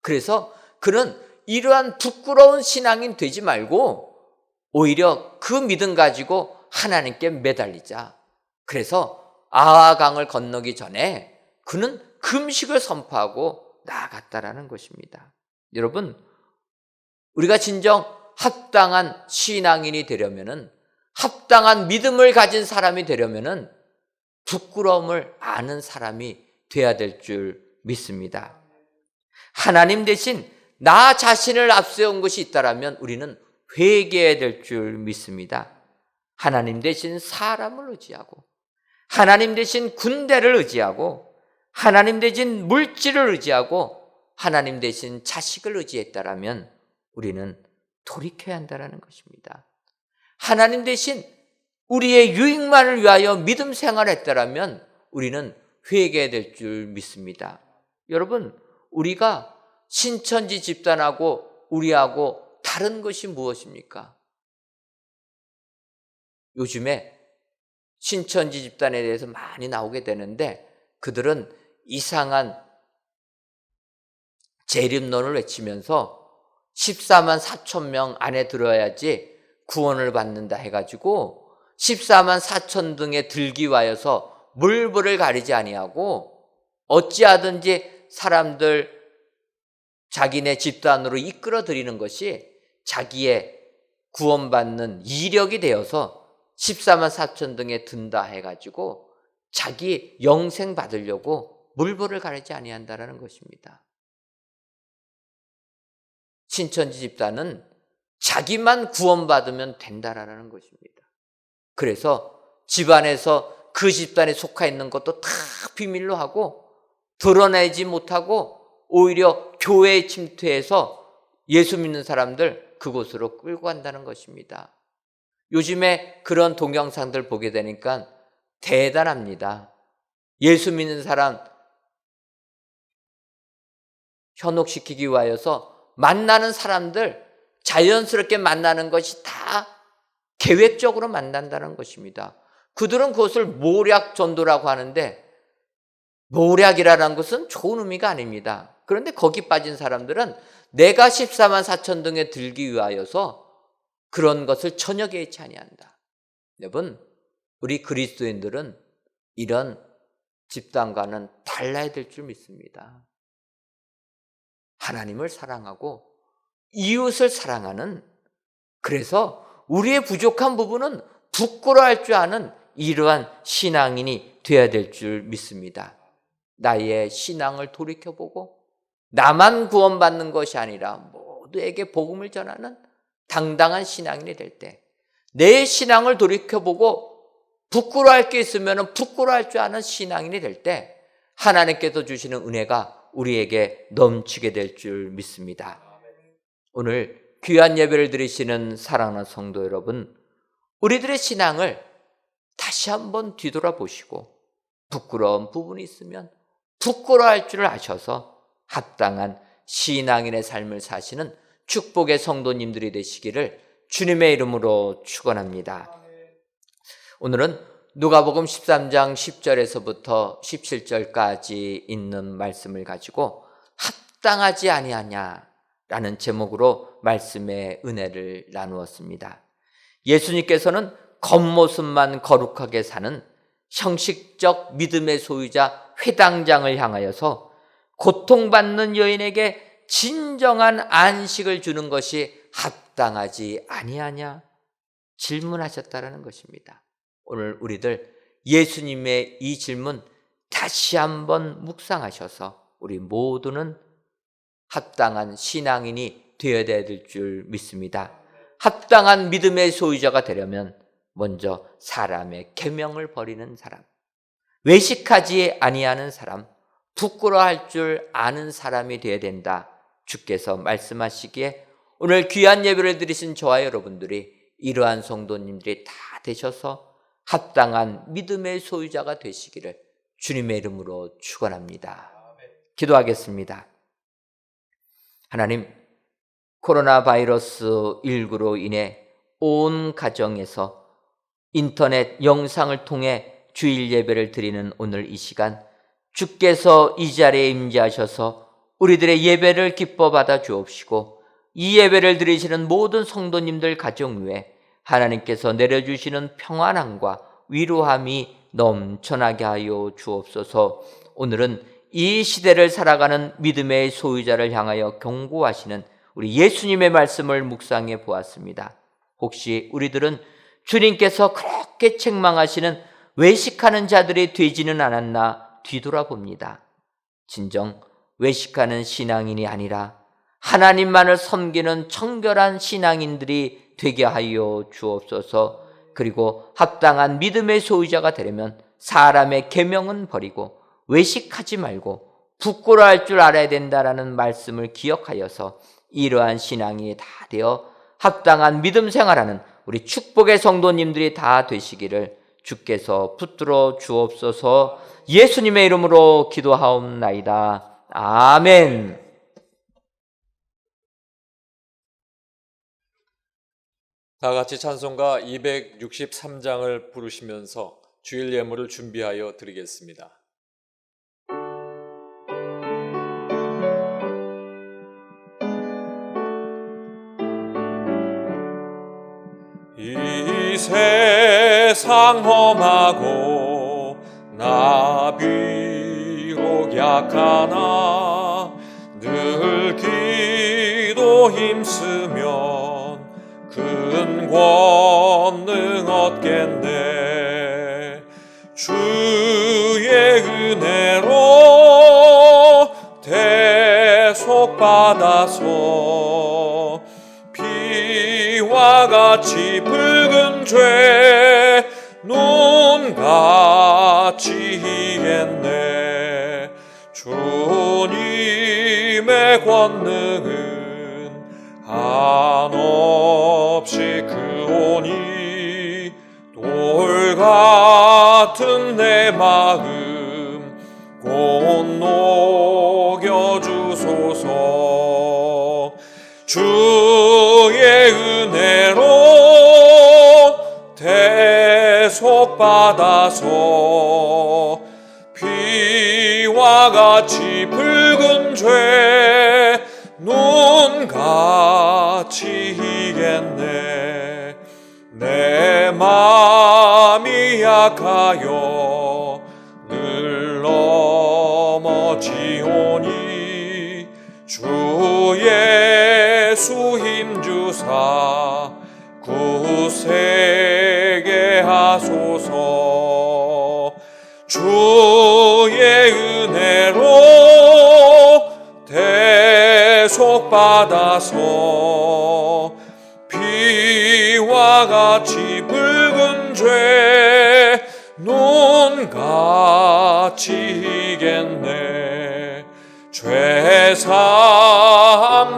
Speaker 2: 그래서 그는 이러한 부끄러운 신앙인 되지 말고 오히려 그 믿음 가지고 하나님께 매달리자. 그래서 아하강을 건너기 전에 그는 금식을 선포하고 나아갔다라는 것입니다. 여러분, 우리가 진정 합당한 신앙인이 되려면은, 합당한 믿음을 가진 사람이 되려면은 부끄러움을 아는 사람이 돼야 될 줄 믿습니다. 하나님 대신 나 자신을 앞세운 것이 있다라면 우리는 회개해야 될 줄 믿습니다. 하나님 대신 사람을 의지하고, 하나님 대신 군대를 의지하고, 하나님 대신 물질을 의지하고, 하나님 대신 자식을 의지했다라면 우리는 돌이켜야 한다는 것입니다. 하나님 대신 우리의 유익만을 위하여 믿음 생활했다라면 우리는 회개해야 될 줄 믿습니다. 여러분, 우리가 신천지 집단하고 우리하고 다른 것이 무엇입니까? 요즘에 신천지 집단에 대해서 많이 나오게 되는데 그들은 이상한 재림론을 외치면서 14만 4천 명 안에 들어야지 구원을 받는다 해가지고 14만 4천 등에 들기 위하여서 물불을 가리지 아니하고 어찌하든지 사람들 자기네 집단으로 이끌어들이는 것이 자기의 구원받는 이력이 되어서 14만 4천 등에 든다 해가지고 자기 영생 받으려고 물불을 가리지 아니한다는 것입니다. 신천지 집단은 자기만 구원받으면 된다라는 것입니다. 그래서 집안에서 그 집단에 속해 있는 것도 다 비밀로 하고 드러내지 못하고 오히려 교회에 침투해서 예수 믿는 사람들 그곳으로 끌고 간다는 것입니다. 요즘에 그런 동영상들 보게 되니까 대단합니다. 예수 믿는 사람 현혹시키기 위하여서 만나는 사람들 자연스럽게 만나는 것이 다 계획적으로 만난다는 것입니다. 그들은 그것을 모략 전도라고 하는데 모략이라는 것은 좋은 의미가 아닙니다. 그런데 거기 빠진 사람들은 내가 14만 4천 등에 들기 위하여서 그런 것을 전혀 개의치 아니한다. 여러분, 우리 그리스도인들은 이런 집단과는 달라야 될 줄 믿습니다. 하나님을 사랑하고 이웃을 사랑하는, 그래서 우리의 부족한 부분은 부끄러워할 줄 아는 이러한 신앙인이 되어야 될 줄 믿습니다. 나의 신앙을 돌이켜보고 나만 구원받는 것이 아니라 모두에게 복음을 전하는 당당한 신앙인이 될 때, 내 신앙을 돌이켜보고 부끄러워할 게 있으면 부끄러워할 줄 아는 신앙인이 될 때 하나님께서 주시는 은혜가 우리에게 넘치게 될 줄 믿습니다. 오늘 귀한 예배를 드리시는 사랑하는 성도 여러분, 우리들의 신앙을 다시 한번 뒤돌아보시고 부끄러운 부분이 있으면 부끄러워할 줄을 아셔서 합당한 신앙인의 삶을 사시는 축복의 성도님들이 되시기를 주님의 이름으로 축원합니다. 오늘은 누가복음 13장 10절에서부터 17절까지 있는 말씀을 가지고 합당하지 아니하냐라는 제목으로 말씀의 은혜를 나누었습니다. 예수님께서는 겉모습만 거룩하게 사는 형식적 믿음의 소유자 회당장을 향하여서 고통받는 여인에게 진정한 안식을 주는 것이 합당하지 아니하냐 질문하셨다라는 것입니다. 오늘 우리들 예수님의 이 질문 다시 한번 묵상하셔서 우리 모두는 합당한 신앙인이 되어야 될 줄 믿습니다. 합당한 믿음의 소유자가 되려면 먼저 사람의 계명을 버리는 사람, 외식하지 아니하는 사람, 부끄러워할 줄 아는 사람이 되어야 된다. 주께서 말씀하시기에 오늘 귀한 예배를 드리신 저와 여러분들이 이러한 성도님들이 다 되셔서 합당한 믿음의 소유자가 되시기를 주님의 이름으로 축원합니다. 기도하겠습니다. 하나님, 코로나 바이러스 19로 인해 온 가정에서 인터넷 영상을 통해 주일 예배를 드리는 오늘 이 시간, 주께서 이 자리에 임재하셔서 우리들의 예배를 기뻐 받아 주옵시고 이 예배를 드리시는 모든 성도님들 가정 위에 하나님께서 내려주시는 평안함과 위로함이 넘쳐나게 하여 주옵소서. 오늘은 이 시대를 살아가는 믿음의 소유자를 향하여 경고하시는 우리 예수님의 말씀을 묵상해 보았습니다. 혹시 우리들은 주님께서 그렇게 책망하시는 외식하는 자들이 되지는 않았나 뒤돌아봅니다. 진정 외식하는 신앙인이 아니라 하나님만을 섬기는 청결한 신앙인들이 되게 하여 주옵소서. 그리고 합당한 믿음의 소유자가 되려면 사람의 계명은 버리고 외식하지 말고 부끄러워할 줄 알아야 된다라는 말씀을 기억하여서 이러한 신앙이 다 되어 합당한 믿음 생활하는 우리 축복의 성도님들이 다 되시기를 주께서 붙들어 주옵소서. 예수님의 이름으로 기도하옵나이다. 아멘.
Speaker 1: 다 같이 찬송가 263장을 부르시면서 주일 예물을 준비하여 드리겠습니다. 이 세상 험하고 나 비록 약하나 늘 기도 힘쓰면 큰 권능 얻겠네. 주의 은혜로 대속받아서 피와 같이 붉은 죄 눈같이 희겠네. 주님의 권능은 한없 곧 녹여주소서. 주의 은혜로 대속받아서 비와 같이 붉은 죄 눈같이 희겠네. 내 맘이 약하여 늘 넘어지오니 주 예수 힘주사 굳세게 하소서. 주의 은혜로 대속받아서 비와 같이 붉은 죄 눈같이 희겠네. 죄사함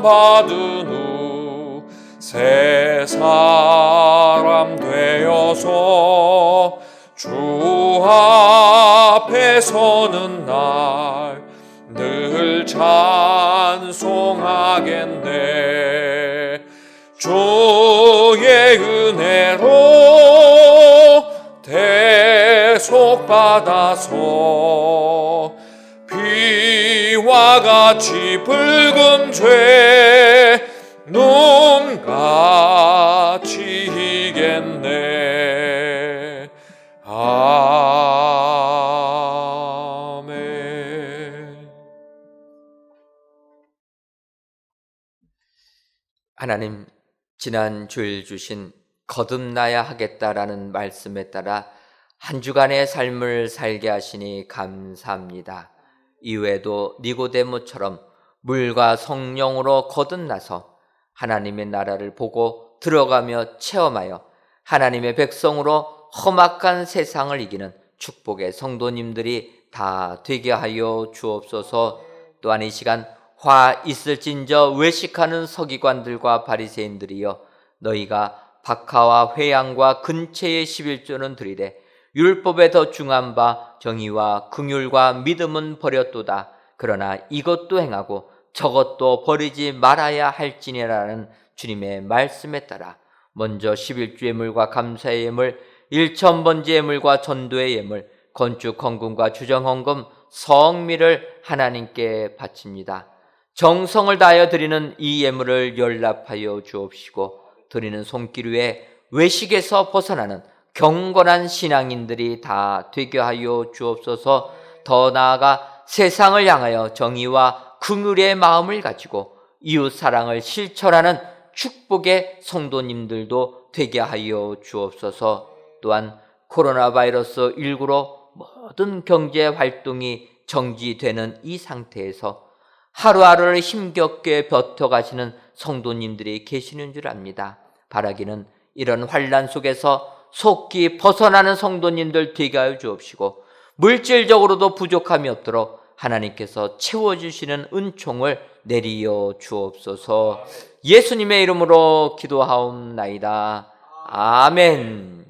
Speaker 1: 받은 후 새 사람 되어서 주 앞에 서는 날 늘 찬송하겠네. 주의 은혜로 대속받아서 비와 같이 붉은 죄 눈같이 희겠네. 아멘.
Speaker 2: 하나님, 지난 주일 주신 거듭나야 하겠다라는 말씀에 따라 한 주간의 삶을 살게 하시니 감사합니다. 이외에도 니고데모처럼 물과 성령으로 거듭나서 하나님의 나라를 보고 들어가며 체험하여 하나님의 백성으로 험악한 세상을 이기는 축복의 성도님들이 다 되게 하여 주옵소서. 또한 이 시간 화 있을진저 외식하는 서기관들과 바리새인들이여, 너희가 박하와 회양과 근체의 11조는 드리되 율법에 더 중한 바 정의와 긍휼과 믿음은 버렸도다. 그러나 이것도 행하고 저것도 버리지 말아야 할지니라는 주님의 말씀에 따라 먼저 11주 예물과 감사의 예물, 일천번제 예물과 전도의 예물, 건축 헌금과 주정 헌금, 성미를 하나님께 바칩니다. 정성을 다하여 드리는 이 예물을 연락하여 주옵시고, 드리는 손길 위에 외식에서 벗어나는 경건한 신앙인들이 다 되게 하여 주옵소서. 더 나아가 세상을 향하여 정의와 긍휼의 마음을 가지고 이웃 사랑을 실천하는 축복의 성도님들도 되게 하여 주옵소서. 또한 코로나 바이러스 19로 모든 경제 활동이 정지되는 이 상태에서 하루하루를 힘겹게 버텨가시는 성도님들이 계시는 줄 압니다. 바라기는 이런 환난 속에서 속히 벗어나는 성도님들 되게 하여 주옵시고, 물질적으로도 부족함이 없도록 하나님께서 채워주시는 은총을 내리어 주옵소서. 예수님의 이름으로 기도하옵나이다. 아멘.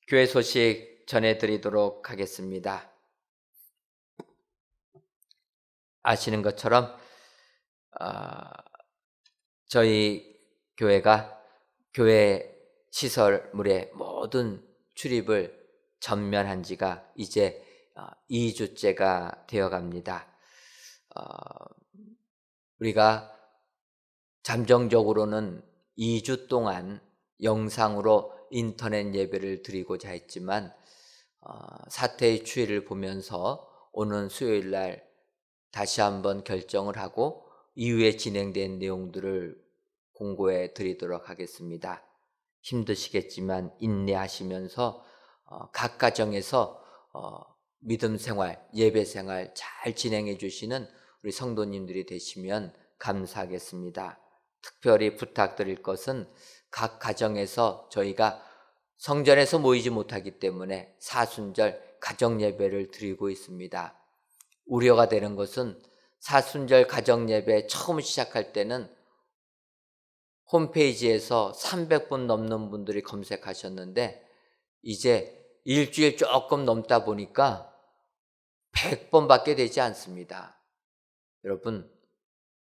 Speaker 2: 교회 소식 전해드리도록 하겠습니다. 아시는 것처럼 저희 교회가 교회 시설물의 모든 출입을 전면한 지가 이제 2주째가 되어갑니다. 우리가 잠정적으로는 2주 동안 영상으로 인터넷 예배를 드리고자 했지만 사태의 추이를 보면서 오는 수요일 날 다시 한번 결정을 하고 이후에 진행된 내용들을 공고해 드리도록 하겠습니다. 힘드시겠지만 인내하시면서 각 가정에서 믿음 생활, 예배 생활 잘 진행해 주시는 우리 성도님들이 되시면 감사하겠습니다. 특별히 부탁드릴 것은 각 가정에서 저희가 성전에서 모이지 못하기 때문에 사순절 가정 예배를 드리고 있습니다. 우려가 되는 것은 사순절 가정 예배 처음 시작할 때는 홈페이지에서 300분 넘는 분들이 검색하셨는데 이제 일주일 조금 넘다 보니까 100번밖에 되지 않습니다. 여러분,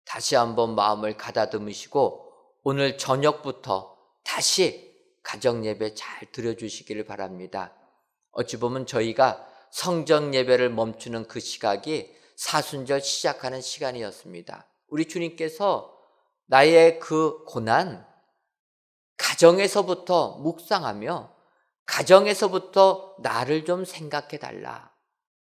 Speaker 2: 다시 한번 마음을 가다듬으시고 오늘 저녁부터 다시 가정예배 잘 드려주시기를 바랍니다. 어찌 보면 저희가 성전 예배를 멈추는 그 시각이 사순절 시작하는 시간이었습니다. 우리 주님께서 나의 그 고난, 가정에서부터 묵상하며 가정에서부터 나를 좀 생각해 달라.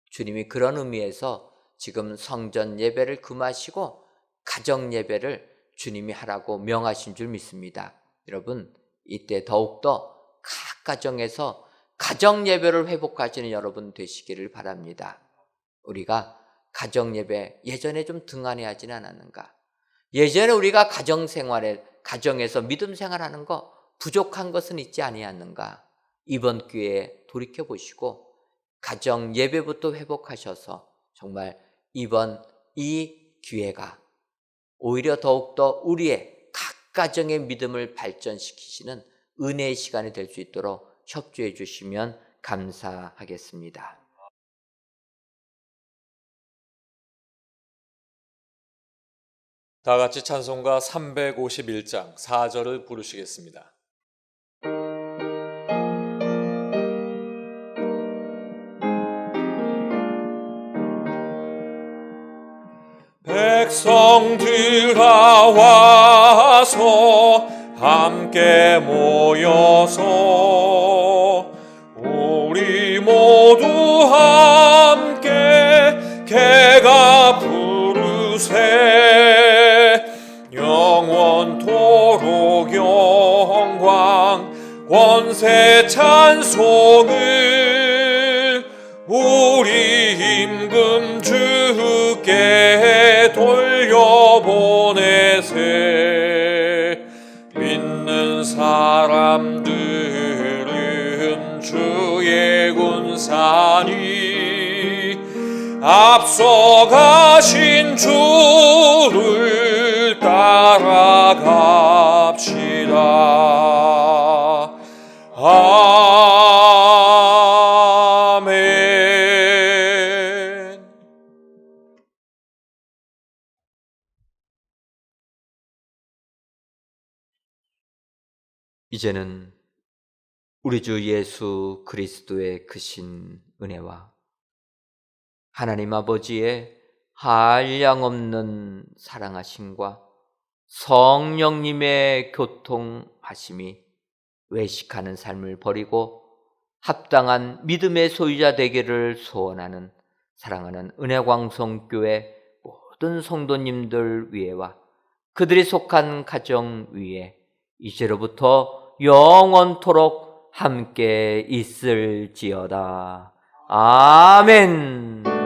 Speaker 2: 주님이 그런 의미에서 지금 성전 예배를 금하시고 가정 예배를 주님이 하라고 명하신 줄 믿습니다. 여러분, 이때 더욱더 각 가정에서 가정 예배를 회복하시는 여러분 되시기를 바랍니다. 우리가 가정 예배 예전에 좀 등한해하지는 않았는가? 예전에 우리가 가정 생활에 가정에서 믿음 생활하는 거 부족한 것은 있지 아니었는가? 이번 기회에 돌이켜 보시고 가정 예배부터 회복하셔서 정말 이번 이 기회가 오히려 더욱더 우리의 각 가정의 믿음을 발전시키시는 은혜의 시간이 될 수 있도록 협조해 주시면 감사하겠습니다.
Speaker 1: 다 같이 찬송가 351장 4절을 부르시겠습니다. 백성들아 와서 함께 모여서 우리 모두 함께 개가 부르세 영원토록 영광 권세 찬송을 우리 임금 주께 돌려보내세 믿는 사람들은 주의 군사니 앞서가신 주를 따라갑시다. 아멘.
Speaker 2: 이제는 우리 주 예수 그리스도의 크신 은혜와 하나님 아버지의 한량없는 사랑하심과 성령님의 교통하심이 외식하는 삶을 버리고 합당한 믿음의 소유자 되기를 소원하는 사랑하는 은혜광성교회 모든 성도님들 위에와 그들이 속한 가정 위에 이제로부터 영원토록 함께 있을지어다. 아멘.